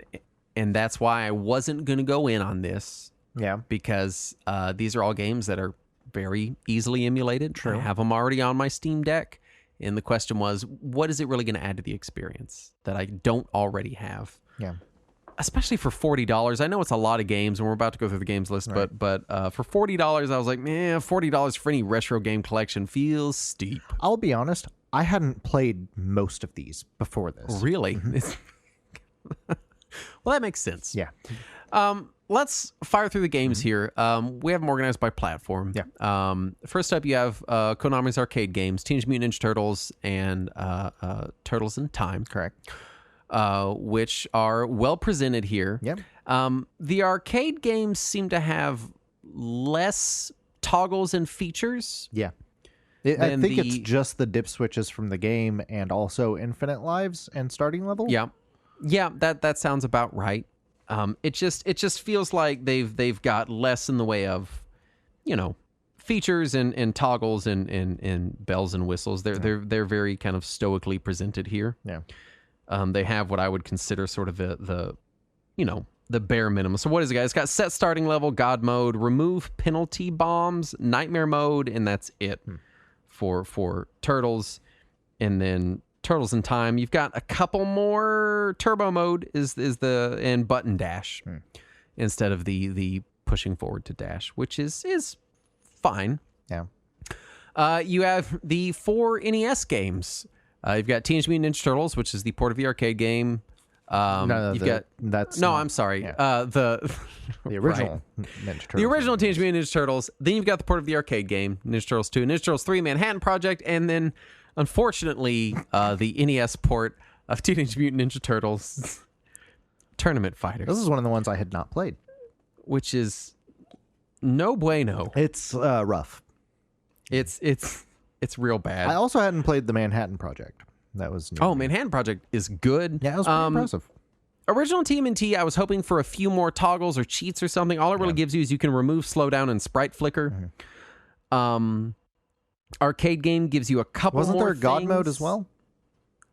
And that's why I wasn't going to go in on this. Yeah. Because these are all games that are very easily emulated. True. I have them already on my Steam Deck. And the question was, what is it really going to add to the experience that I don't already have? Yeah. Especially for $40. I know it's a lot of games, and we're about to go through the games list, but for $40, I was like, man, $40 for any retro game collection feels steep. I'll be honest, I hadn't played most of these before this. Really? Well, that makes sense. Yeah. Let's fire through the games here. We have them organized by platform. Yeah. First up, you have Konami's arcade games, Teenage Mutant Ninja Turtles and Turtles in Time. Correct. Which are well presented here. Yep. The arcade games seem to have less toggles and features. Yeah. I think it's just the dip switches from the game and also infinite lives and starting level. Yeah. Yeah, that sounds about right. It just feels like they've got less in the way of, features and toggles and bells and whistles. They're very kind of stoically presented here. Yeah. They have what I would consider sort of the bare minimum. So what is it, guys? It's got set starting level, God mode, remove penalty bombs, nightmare mode, and that's it for Turtles. And then Turtles in Time, you've got a couple more. Turbo mode and button dash instead of the pushing forward to dash, which is fine. Yeah. You have the 4 NES games. You've got Teenage Mutant Ninja Turtles, which is the port of the arcade game. I'm sorry. Yeah. The original Ninja Turtles. The original Teenage Mutant Ninja Turtles. Then you've got the port of the arcade game, Ninja Turtles 2, Ninja Turtles 3, Manhattan Project, and then, unfortunately, the NES port of Teenage Mutant Ninja Turtles Tournament Fighters. This is one of the ones I had not played. Which is no bueno. It's rough. It's real bad. I also hadn't played the Manhattan Project. That was new. Oh, Manhattan Project is good. Yeah, it was pretty impressive. Original TMNT, I was hoping for a few more toggles or cheats or something. All it really gives you is you can remove slowdown and sprite flicker. Arcade game gives you a couple Wasn't more there a God things. mode as well?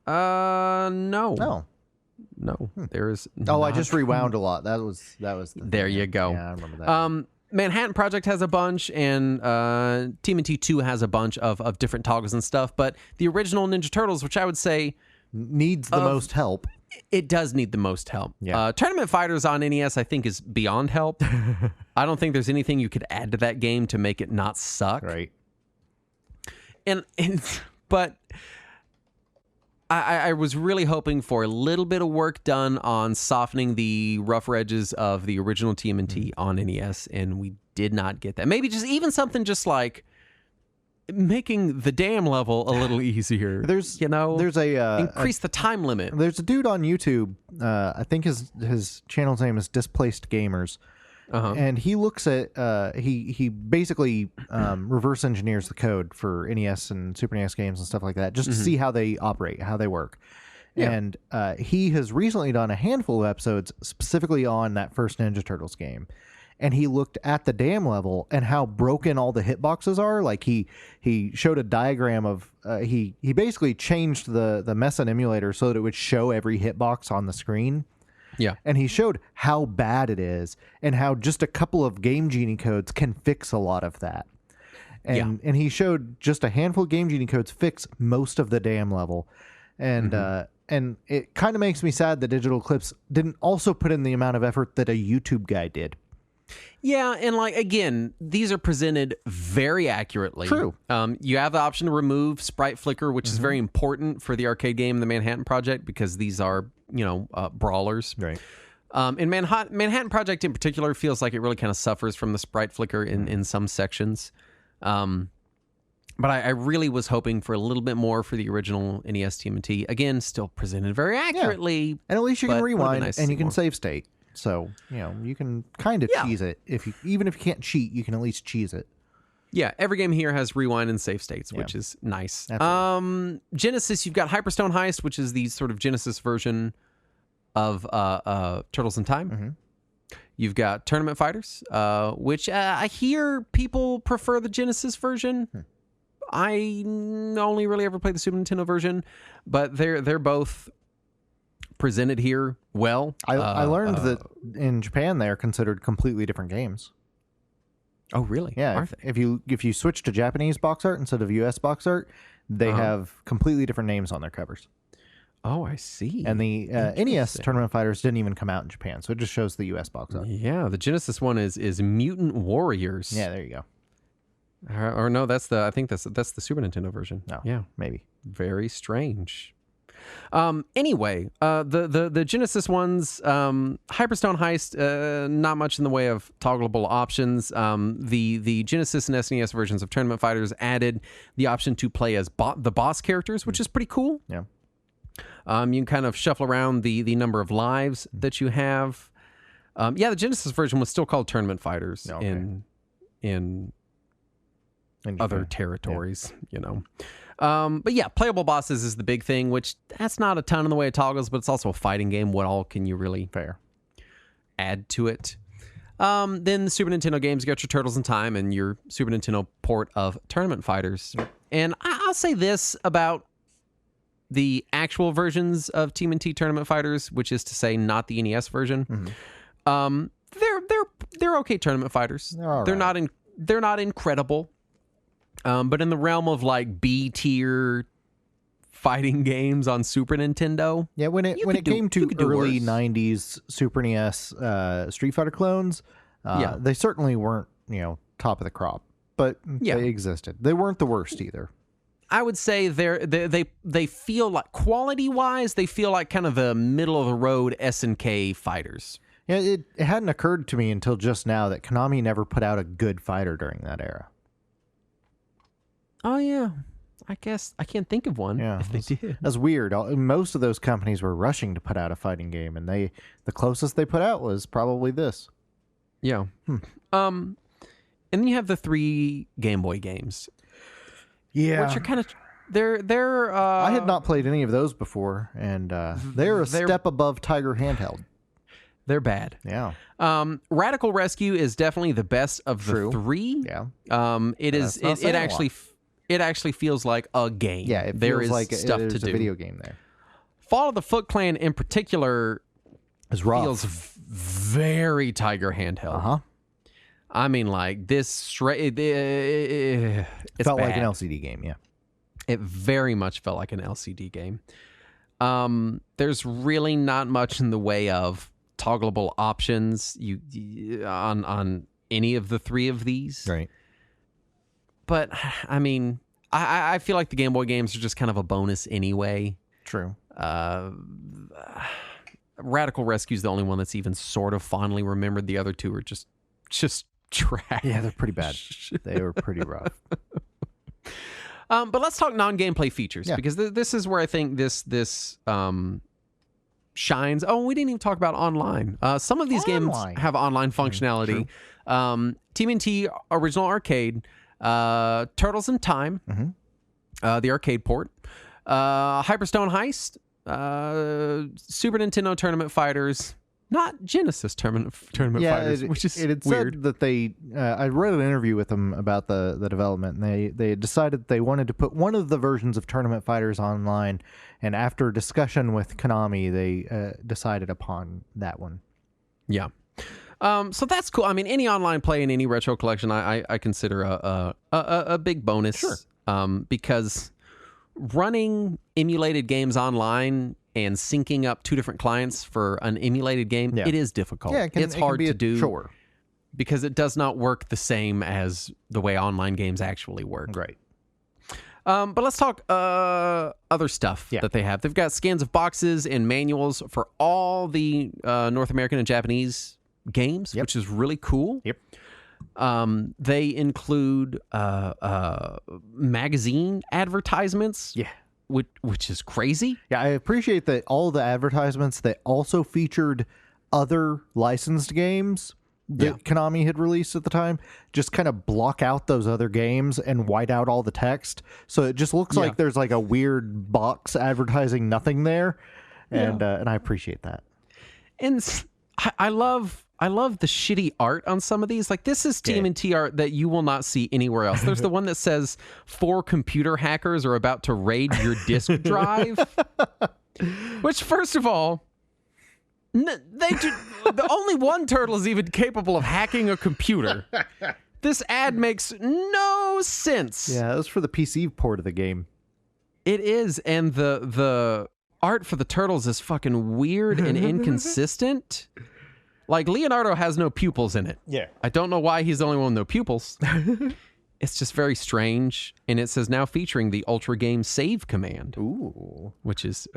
No. No. No, there is Oh, I just rewound a lot. That was there you go. Yeah, I remember that. Manhattan Project has a bunch, and TMNT 2 has a bunch of different toggles and stuff, but the original Ninja Turtles, which I would say needs the most help. It does need the most help. Yeah. Tournament Fighters on NES, I think, is beyond help. I don't think there's anything you could add to that game to make it not suck. Right. But I was really hoping for a little bit of work done on softening the rougher edges of the original TMNT on NES, and we did not get that. Maybe just even something just like making the dam level a little easier. There's increase the time limit. There's a dude on YouTube. I think his channel's name is Displaced Gamers. And he looks at he basically reverse engineers the code for NES and Super NES games and stuff like that just to see how they operate, how they work. Yeah. And he has recently done a handful of episodes specifically on that first Ninja Turtles game. And he looked at the dam level and how broken all the hitboxes are. Like he showed a diagram of he basically changed the Meson emulator so that it would show every hitbox on the screen. Yeah. And he showed how bad it is and how just a couple of Game Genie codes can fix a lot of that. And he showed just a handful of Game Genie codes fix most of the dam level. And and it kind of makes me sad that Digital Eclipse didn't also put in the amount of effort that a YouTube guy did. Yeah, and like again, these are presented very accurately. True. You have the option to remove sprite flicker, which is very important for the arcade game, the Manhattan Project, because these are brawlers. Right. And Manhattan Project in particular feels like it really kind of suffers from the sprite flicker in some sections. But I really was hoping for a little bit more for the original NES TMNT. Again, still presented very accurately. Yeah. And at least you can rewind nice and you can more. save state. So, you can kind of cheese it. Even if you can't cheat, you can at least cheese it. Yeah, every game here has rewind and save states, which is nice. Absolutely. Genesis, you've got Hyperstone Heist, which is the sort of Genesis version of Turtles in Time. You've got Tournament Fighters, which I hear people prefer the Genesis version. I only really ever played the Super Nintendo version, but they're both presented here well. I learned that in Japan they are considered completely different games. Oh, really? Yeah. If you switch to Japanese box art instead of US box art, they have completely different names on their covers. Oh, I see. And the NES Tournament Fighters didn't even come out in Japan, so it just shows the US box art. Yeah, the Genesis one is Mutant Warriors. Yeah, there you go. Or no, I think that's the Super Nintendo version. No, yeah, maybe. Very strange. Anyway, the Genesis ones, Hyperstone Heist, not much in the way of toggleable options. The Genesis and SNES versions of Tournament Fighters added the option to play as the boss characters, which is pretty cool. Yeah. You can kind of shuffle around the number of lives that you have. The Genesis version was still called Tournament Fighters in other territories, But yeah, playable bosses is the big thing, which that's not a ton in the way of toggles, but it's also a fighting game. What all can you really add to it? Then the Super Nintendo games, you got your Turtles in Time and your Super Nintendo port of Tournament Fighters. And I'll say this about the actual versions of TMNT Tournament Fighters, which is to say not the NES version. They're okay tournament fighters. They're not incredible. But in the realm of like B tier fighting games on Super Nintendo, when it came to early '90s Super NES Street Fighter clones, they certainly weren't top of the crop, but they existed. They weren't the worst either. I would say they feel like quality wise, they feel like kind of the middle of the road SNK fighters. Yeah, it hadn't occurred to me until just now that Konami never put out a good fighter during that era. Oh, yeah. I guess I can't think of one if they did. That's weird. Most of those companies were rushing to put out a fighting game, and the closest they put out was probably this. Yeah. And then you have the 3 Game Boy games. Yeah. which are kind of they're I had not played any of those before, and they're a step above Tiger Handheld. They're bad. Yeah. Radical Rescue is definitely the best of the three. Yeah. It actually feels like a game. Yeah, it there feels is like stuff there's to do. a video game there. Fall of the Foot Clan in particular It's rough. feels very Tiger Handheld. Uh-huh. I mean, like this. It's Felt like bad. an LCD game, yeah. It very much felt like an LCD game. There's really not much in the way of toggleable options on any of the three of these. Right. But I mean, I feel like the Game Boy games are just kind of a bonus anyway. True. Radical Rescue is the only one that's even sort of fondly remembered. The other two are just trash. Yeah, they're pretty bad. They were pretty rough. But let's talk non-gameplay features because this is where I think this shines. Oh, we didn't even talk about online. Some of these games have online functionality. TMNT Original Arcade, Turtles in Time, the arcade port, Hyperstone Heist, Super Nintendo Tournament Fighters. Not Genesis Tournament Fighters, which is it weird. said that they. I read an interview with them about the development, and they decided they wanted to put one of the versions of Tournament Fighters online, and after discussion with Konami, they decided upon that one. Yeah. So that's cool. I mean, any online play in any retro collection, I consider a big bonus. Sure. Because running emulated games online and syncing up two different clients for an emulated game, it is difficult. Yeah, it's hard to do. Sure. Because it does not work the same as the way online games actually work. Right. But let's talk other stuff that they have. They've got scans of boxes and manuals for all the North American and Japanese games, which is really cool. Yep. They include magazine advertisements. Yeah. Which is crazy. Yeah, I appreciate that all the advertisements that also featured other licensed games that Konami had released at the time just kind of block out those other games and white out all the text. So it just looks like there's like a weird box advertising nothing there. And I appreciate that. And I love the shitty art on some of these. Like, this is TMNT art that you will not see anywhere else. There's the one that says 4 computer hackers are about to raid your disk drive. Which, first of all, the only one turtle is even capable of hacking a computer. This ad makes no sense. Yeah, that was for the PC port of the game. It is, and the art for the turtles is fucking weird and inconsistent. Like, Leonardo has no pupils in it. Yeah. I don't know why he's the only one with no pupils. It's just very strange. And it says now featuring the Ultra Game Save command. Ooh. Which is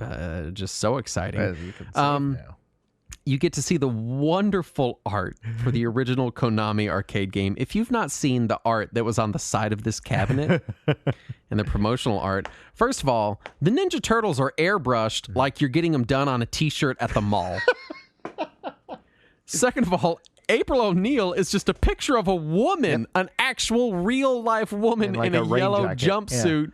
just so exciting. You can save now. You get to see the wonderful art for the original Konami arcade game. If you've not seen the art that was on the side of this cabinet and the promotional art, first of all, the Ninja Turtles are airbrushed like you're getting them done on a t-shirt at the mall. Second of all, April O'Neil is just a picture of a woman, an actual real-life woman in a yellow jumpsuit.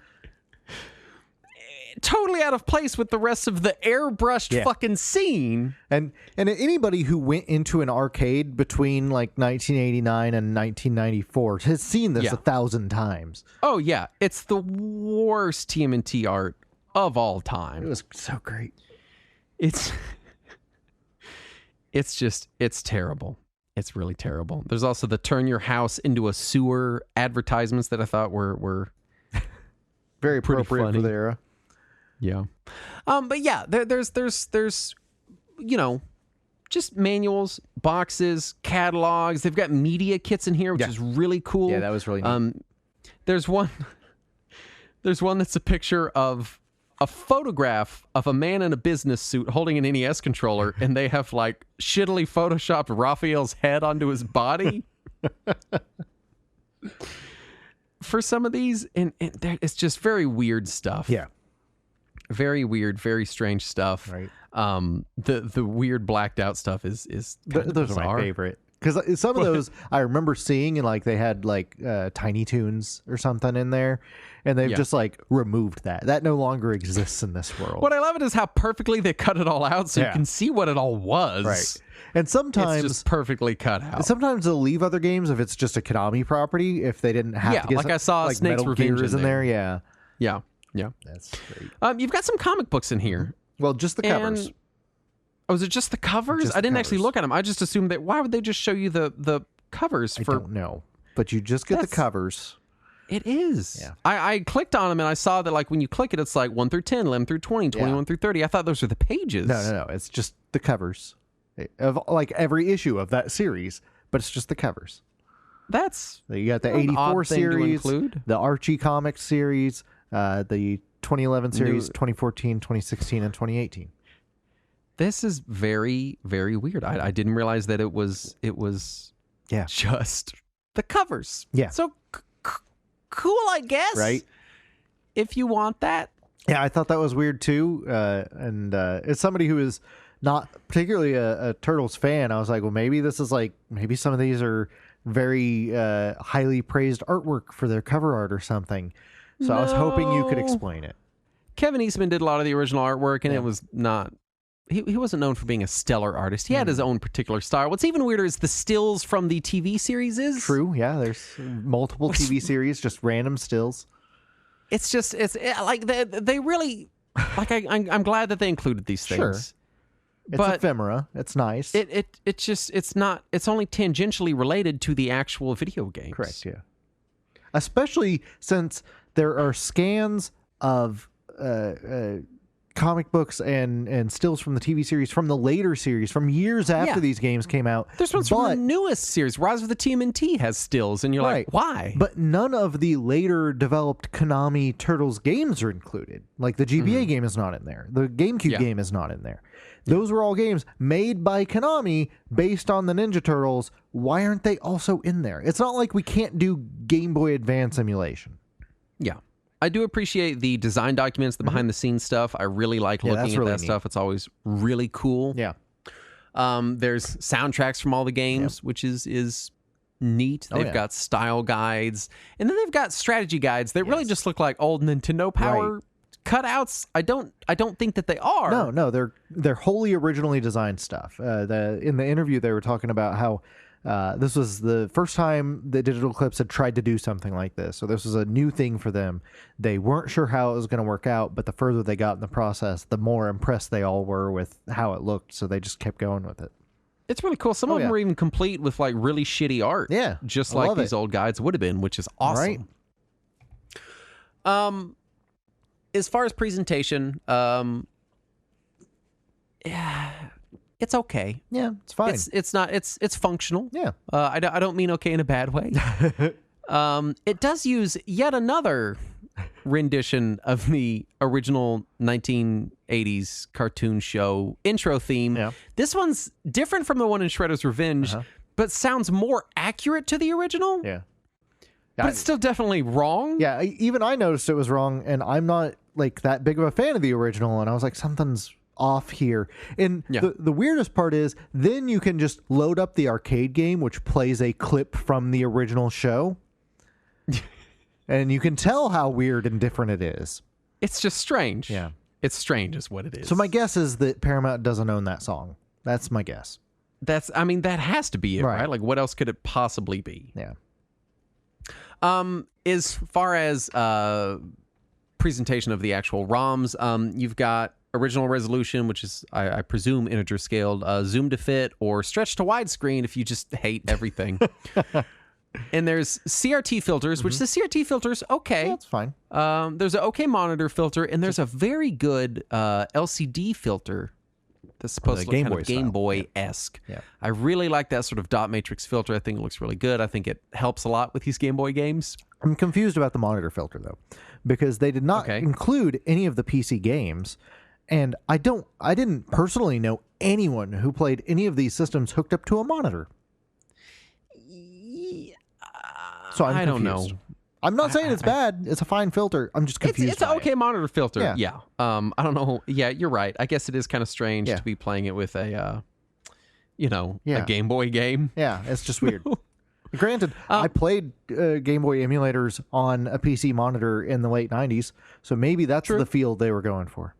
Totally out of place with the rest of the airbrushed fucking scene. And anybody who went into an arcade between like 1989 and 1994 has seen this 1,000 times. Oh, yeah. It's the worst TMNT art of all time. It was so great. It's terrible. It's really terrible. There's also the turn your house into a sewer advertisements that I thought were very appropriate for the era. Yeah. But yeah, there's you know, just manuals, boxes, catalogs. They've got media kits in here, which is really cool. Yeah, that was really neat. There's one that's a picture of a photograph of a man in a business suit holding an NES controller, and they have like shittily photoshopped Raphael's head onto his body. For some of these, and it's just very weird stuff. Yeah. Very weird, very strange stuff. Right. The weird blacked out stuff is those are my favorite. Because some of those I remember seeing, and like they had like Tiny Toons or something in there, and they've just like removed that. That no longer exists in this world. What I love it is how perfectly they cut it all out, so you can see what it all was. Right. And sometimes it's just perfectly cut out. Sometimes they'll leave other games if it's just a Konami property. If they didn't have to get like I saw like Snake's Metal Revenge Gears in there. Yeah. That's great. You've got some comic books in here. Well, just the covers. And, is it just the covers? Just I didn't the actually covers. look at them. I just assumed that. Why would they just show you the covers? I don't know, but you just get the covers. It is. Yeah. I clicked on them and I saw that like when you click it, it's like 1 through 10, 11 through 20, 21 through 30. I thought those were the pages. No. It's just the covers of like every issue of that series, but it's just the covers. That's You got the an odd 84 thing to series, include. the Archie Comics series, the 2011 series, 2014, 2016, and 2018. This is very, very weird. I didn't realize that it was just the covers. Yeah. So cool, I guess. Right. If you want that. Yeah, I thought that was weird too. And as somebody who is not particularly a Turtles fan, I was like, well, maybe this is like, maybe some of these are very highly praised artwork for their cover art or something. So I was hoping you could explain it. Kevin Eastman did a lot of the original artwork, and it was not... He wasn't known for being a stellar artist. He had his own particular style. What's even weirder is the stills from the TV series is. True, yeah. There's multiple TV series, just random stills. It's like they really... Like, I'm glad that they included these things. Sure. It's but ephemera. It's nice. It's not... It's only tangentially related to the actual video games. Correct, yeah. Especially since there are scans of... comic books and stills from the TV series, from the later series, from years after these games came out. There's ones from the newest series. Rise of the TMNT has stills, and you're like, why? But none of the later developed Konami Turtles games are included. Like the GBA game is not in there. The GameCube game is not in there. Those were all games made by Konami based on the Ninja Turtles. Why aren't they also in there? It's not like we can't do Game Boy Advance emulation. Yeah. I do appreciate the design documents, the behind-the-scenes stuff. I really like looking at that stuff. It's always really cool. Yeah. There's soundtracks from all the games, which is neat. They've got style guides, and then they've got strategy guides that really just look like old Nintendo Power cutouts. I don't think that they are. No, they're wholly originally designed stuff. In the interview, they were talking about how this was the first time that Digital Eclipse had tried to do something like this. So this was a new thing for them. They weren't sure how it was going to work out, but the further they got in the process, the more impressed they all were with how it looked. So they just kept going with it. It's really cool. Some of them were even complete with like really shitty art. Yeah. Just like these old guides would have been, which is awesome. Right. As far as presentation, it's okay. Yeah, it's fine. It's functional. Yeah. I don't mean okay in a bad way. It does use yet another rendition of the original 1980s cartoon show intro theme. Yeah. This one's different from the one in Shredder's Revenge, but sounds more accurate to the original. Yeah. But it's still definitely wrong. Yeah, even I noticed it was wrong, and I'm not like that big of a fan of the original, and I was like, something's off here. And the weirdest part is then you can just load up the arcade game, which plays a clip from the original show. And you can tell how weird and different it is. It's just strange. Yeah. It's strange is what it is. So my guess is that Paramount doesn't own that song. That's my guess. That has to be it, right? Like, what else could it possibly be? Yeah. As far as presentation of the actual ROMs, you've got original resolution, which is, I presume, integer scaled, zoom to fit, or stretch to widescreen if you just hate everything. And there's CRT filters, which the CRT filter's okay. Yeah, that's fine. There's an okay monitor filter, and there's a very good LCD filter that's supposed to look kind of Game Boy-esque. Yeah. I really like that sort of dot matrix filter. I think it looks really good. I think it helps a lot with these Game Boy games. I'm confused about the monitor filter, though, because they did not include any of the PC games. And I didn't personally know anyone who played any of these systems hooked up to a monitor. So I don't know. I'm not saying it's bad. It's a fine filter. I'm just confused. It's an okay monitor filter. Yeah. I don't know. Yeah, you're right. I guess it is kind of strange to be playing it with a a Game Boy game. Yeah, it's just weird. Granted, I played Game Boy emulators on a PC monitor in the late 90s, so maybe that's the feel they were going for.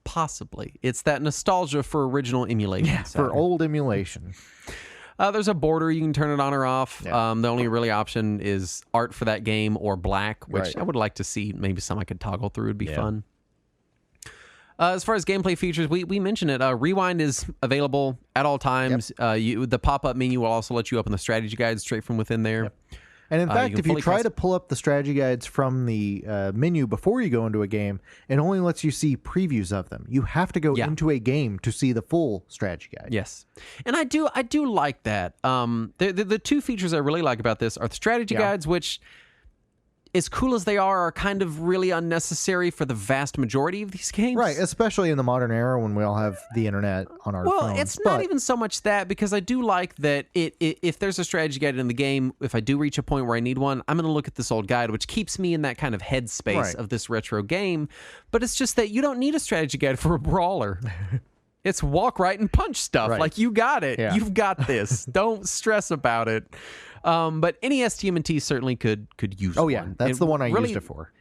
Possibly. It's that nostalgia for original emulation. Yeah, for old emulation. There's a border. You can turn it on or off. Yeah. The only really option is art for that game or black, which Right. I would like to see. Maybe some I could toggle through. Would be fun. As far as gameplay features, we mentioned it. Rewind is available at all times. Yep. The pop-up menu will also let you open the strategy guide straight from within there. Yep. And in fact, if you try to pull up the strategy guides from the menu before you go into a game, it only lets you see previews of them. You have to go into a game to see the full strategy guide. Yes, and I do like that. The two features I really like about this are the strategy guides, which, as cool as they are kind of really unnecessary for the vast majority of these games. Right, especially in the modern era when we all have the internet on our phones. Well, it's not even so much that, because I do like that if there's a strategy guide in the game, if I do reach a point where I need one, I'm going to look at this old guide, which keeps me in that kind of headspace of this retro game. But it's just that you don't need a strategy guide for a brawler. It's walk right and punch stuff. Right. Like, you got it. Yeah. You've got this. Don't stress about it. But NES TMNT certainly could use one. Oh, yeah. That's the one I used it for.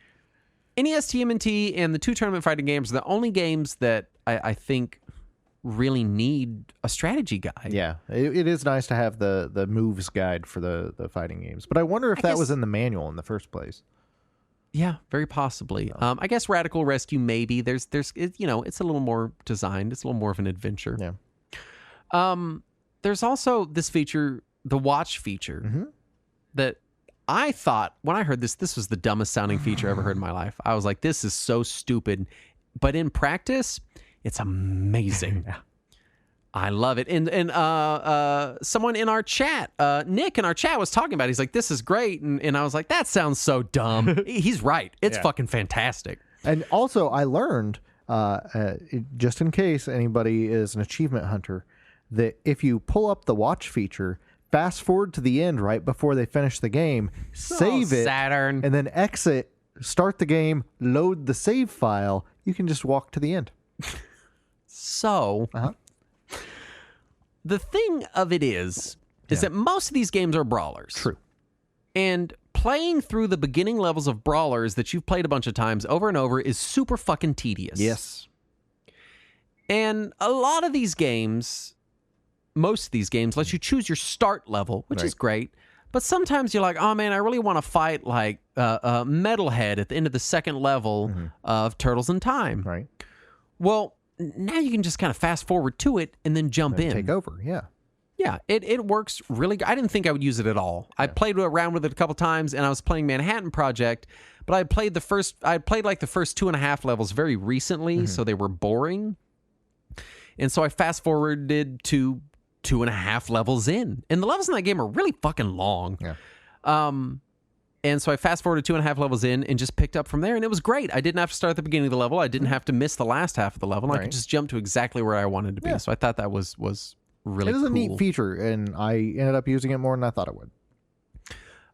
NES TMNT and the two tournament fighting games are the only games that I think really need a strategy guide. Yeah. It is nice to have the moves guide for the fighting games. But I wonder if that was in the manual in the first place. Yeah, very possibly. I guess Radical Rescue, maybe. There's it's a little more designed. It's a little more of an adventure. Yeah. There's also this feature, the watch feature, that I thought, when I heard this was the dumbest sounding feature I ever heard in my life. I was like, this is so stupid. But in practice, it's amazing. Yeah. I love it. And someone in our chat, Nick in our chat, was talking about it. He's like, this is great. And I was like, that sounds so dumb. He's right. It's fucking fantastic. And also, I learned, just in case anybody is an achievement hunter, that if you pull up the watch feature, fast forward to the end right before they finish the game, save it, Saturn. and then exit, start the game, load the save file, you can just walk to the end. So, the thing of it is that most of these games are brawlers. True. And playing through the beginning levels of brawlers that you've played a bunch of times over and over is super fucking tedious. Yes. And a lot of these games, most of these games, let you choose your start level, which is great. But sometimes you're like, oh man, I really want to fight like Metalhead at the end of the second level of Turtles in Time. Right. Well, now you can just kind of fast forward to it and then jump in. Take over, yeah. Yeah, it works really good. I didn't think I would use it at all. I played around with it a couple times, and I was playing Manhattan Project, but I played like the first 2.5 levels very recently, so they were boring. And so I fast forwarded to 2.5 levels in. And the levels in that game are really fucking long. Yeah. And so I fast forwarded 2.5 levels in and just picked up from there, and it was great. I didn't have to start at the beginning of the level. I didn't have to miss the last half of the level. I could just jump to exactly where I wanted to be. So I thought that was really cool. It is a neat feature, and I ended up using it more than I thought it would.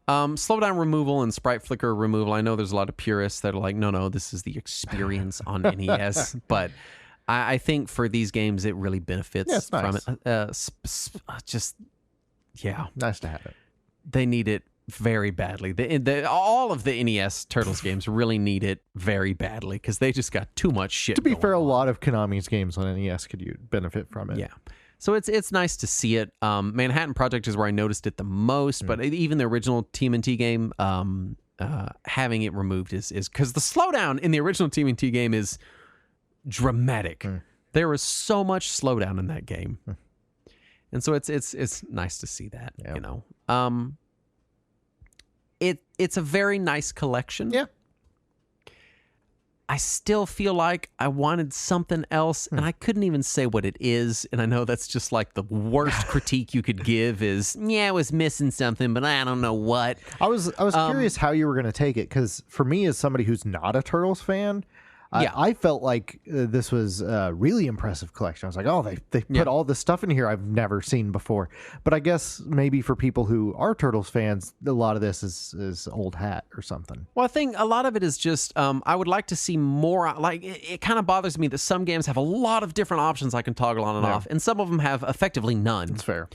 Slowdown removal and sprite flicker removal. I know there's a lot of purists that are like, no, this is the experience on NES. But I think for these games, it really benefits from it. Nice to have it. They need it very badly. All of the NES Turtles games really need it very badly because they just got too much shit. To be fair, a lot of Konami's games on NES could benefit from it. Yeah. So it's nice to see it. Manhattan Project is where I noticed it the most, but even the original TMNT game, having it removed is because the slowdown in the original TMNT game is dramatic. There was so much slowdown in that game, and so it's nice to see that. Yeah. You know, it's a very nice collection. Yeah. I still feel like I wanted something else, and I couldn't even say what it is. And I know that's just like the worst critique you could give is, it was missing something, but I don't know what. I was curious how you were going to take it, because for me, as somebody who's not a Turtles fan, I felt like this was a really impressive collection. I was like, oh, they put all this stuff in here I've never seen before. But I guess maybe for people who are Turtles fans, a lot of this is old hat or something. Well, I think a lot of it is just I would like to see more. Like it kind of bothers me that some games have a lot of different options I can toggle on and off, and some of them have effectively none. That's fair.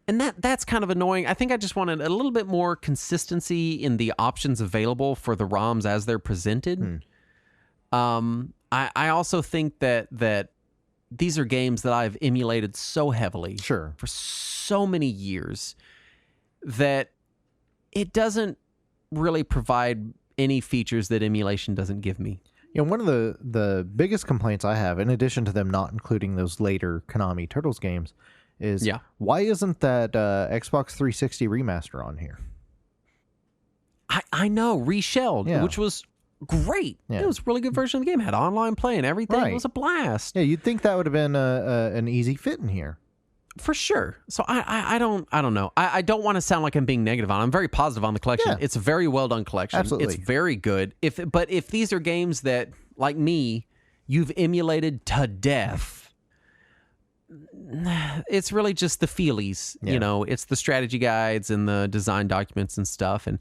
And that's kind of annoying. I think I just wanted a little bit more consistency in the options available for the ROMs as they're presented. I also think that these are games that I've emulated so heavily for so many years that it doesn't really provide any features that emulation doesn't give me. You know, one of the biggest complaints I have, in addition to them not including those later Konami Turtles games, is why isn't that Xbox 360 remaster on here? I know, reshelled, which was great. It was a really good version of the game. Had online play and everything. It was a blast. Yeah, you'd think that would have been an easy fit in here. For sure. So I don't know. I don't want to sound like I'm being negative on it. I'm very positive on the collection. It's a very well done collection. Absolutely. It's very good. But if these are games that, like me, you've emulated to death, it's really just the feelies, you know. It's the strategy guides and the design documents and stuff, and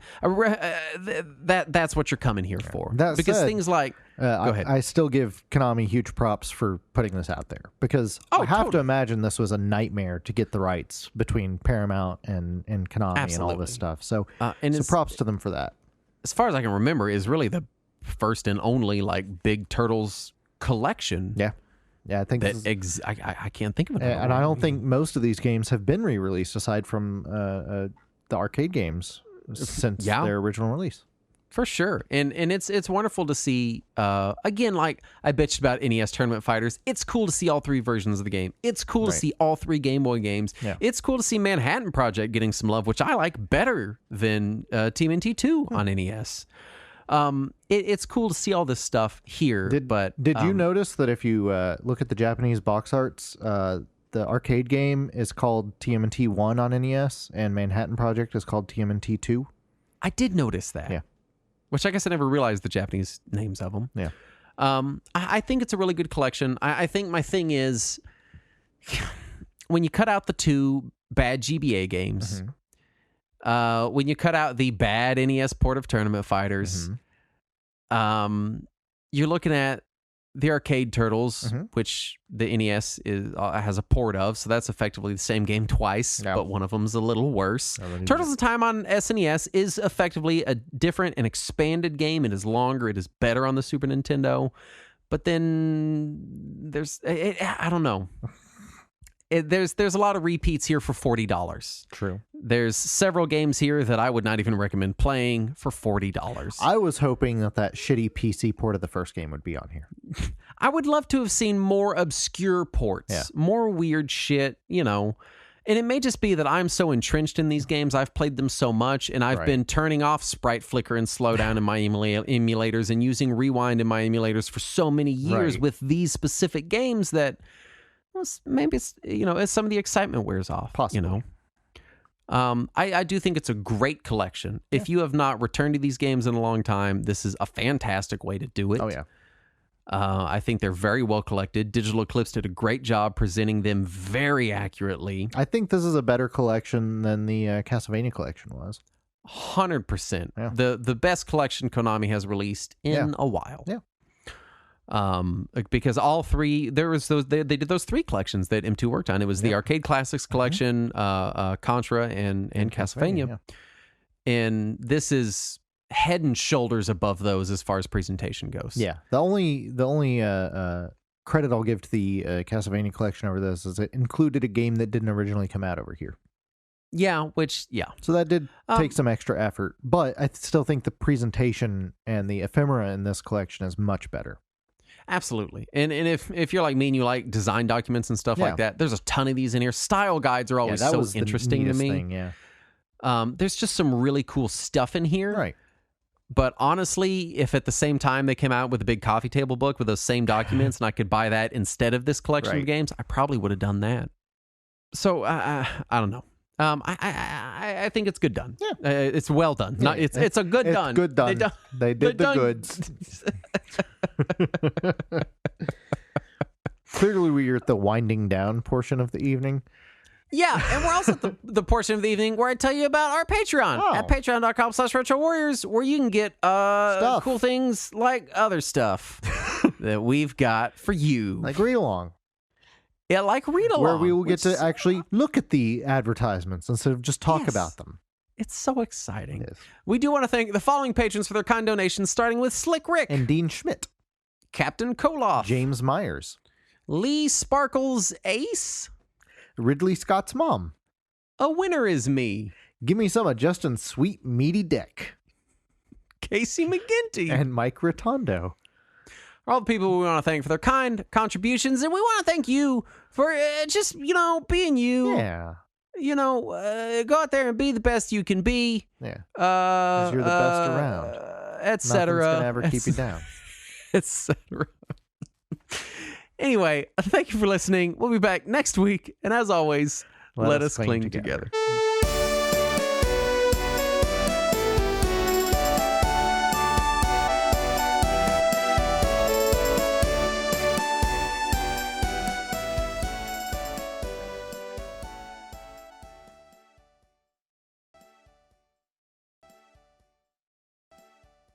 that's what you're coming here for. Because things like go ahead. I still give Konami huge props for putting this out there, because I have to imagine this was a nightmare to get the rights between Paramount and Konami and all this stuff. So props to them for that. As far as I can remember, is really the first and only like big Turtles collection. Yeah, I think I can't think of it. And I don't think most of these games have been re-released aside from the arcade games since their original release. For sure. And it's wonderful to see, again, like I bitched about NES Tournament Fighters. It's cool to see all three versions of the game. It's cool to see all three Game Boy games. Yeah. It's cool to see Manhattan Project getting some love, which I like better than TMNT 2 on NES. It's cool to see all this stuff here. Did you notice that if you look at the Japanese box arts, the arcade game is called TMNT 1 on NES, and Manhattan Project is called TMNT 2? I did notice that. Yeah. Which I guess I never realized the Japanese names of them. Yeah. I think it's a really good collection. I think my thing is, when you cut out the two bad GBA games, when you cut out the bad NES port of Tournament Fighters, you're looking at the arcade Turtles, which the NES has a port of, so that's effectively the same game twice, but one of them's a little worse. Turtles in Time on SNES is effectively a different and expanded game. It is longer, it is better on the Super Nintendo, but then there's, I don't know. There's a lot of repeats here for $40. True. There's several games here that I would not even recommend playing for $40. I was hoping that shitty PC port of the first game would be on here. I would love to have seen more obscure ports, more weird shit, you know. And it may just be that I'm so entrenched in these games, I've played them so much, and I've been turning off sprite flicker and slowdown in my emulators and using rewind in my emulators for so many years with these specific games that... maybe it's, you know, as some of the excitement wears off. Possibly. You know, I do think it's a great collection. If you have not returned to these games in a long time, this is a fantastic way to do it. Oh yeah. I think they're very well collected. Digital Eclipse did a great job presenting them very accurately. I think this is a better collection than the Castlevania collection was. 100%. Yeah. The best collection Konami has released in a while. Yeah. Because all three, there was those, they did those three collections that M2 worked on. It was the Arcade Classics collection, Contra, and Castlevania. And this is head and shoulders above those as far as presentation goes. Yeah. The only credit I'll give to the Castlevania collection over this is it included a game that didn't originally come out over here. Yeah, So that did take some extra effort, but I still think the presentation and the ephemera in this collection is much better. Absolutely. And if you're like me and you like design documents and stuff like that, there's a ton of these in here. Style guides are always so interesting to me. Thing, there's just some really cool stuff in here. Right. But honestly, if at the same time they came out with a big coffee table book with those same documents and I could buy that instead of this collection of games, I probably would have done that. So I don't know. I think it's good done. Yeah. It's well done. It's a good done. Good done. They did the goods. Clearly, we are at the winding down portion of the evening. Yeah, and we're also at the portion of the evening where I tell you about our Patreon at patreon.com/retrowarriors, where you can get cool things like other stuff that we've got for you. Like read along. Yeah, like read along. Where we will get to actually look at the advertisements instead of just talk about them. It's so exciting. Yes. We do want to thank the following patrons for their kind donations, starting with Slick Rick. And Dean Schmidt. Captain Koloff. James Myers. Lee Sparkles Ace. Ridley Scott's mom. A winner is me. Give me some of Justin's sweet meaty dick. Casey McGinty. And Mike Rotondo. All the people we want to thank for their kind contributions, and we want to thank you for just, being you. Yeah. Go out there and be the best you can be. Yeah. Because you're the best around. Etc. Nothing's going to ever keep you down. Etc. Anyway, thank you for listening. We'll be back next week. And as always, let us cling together.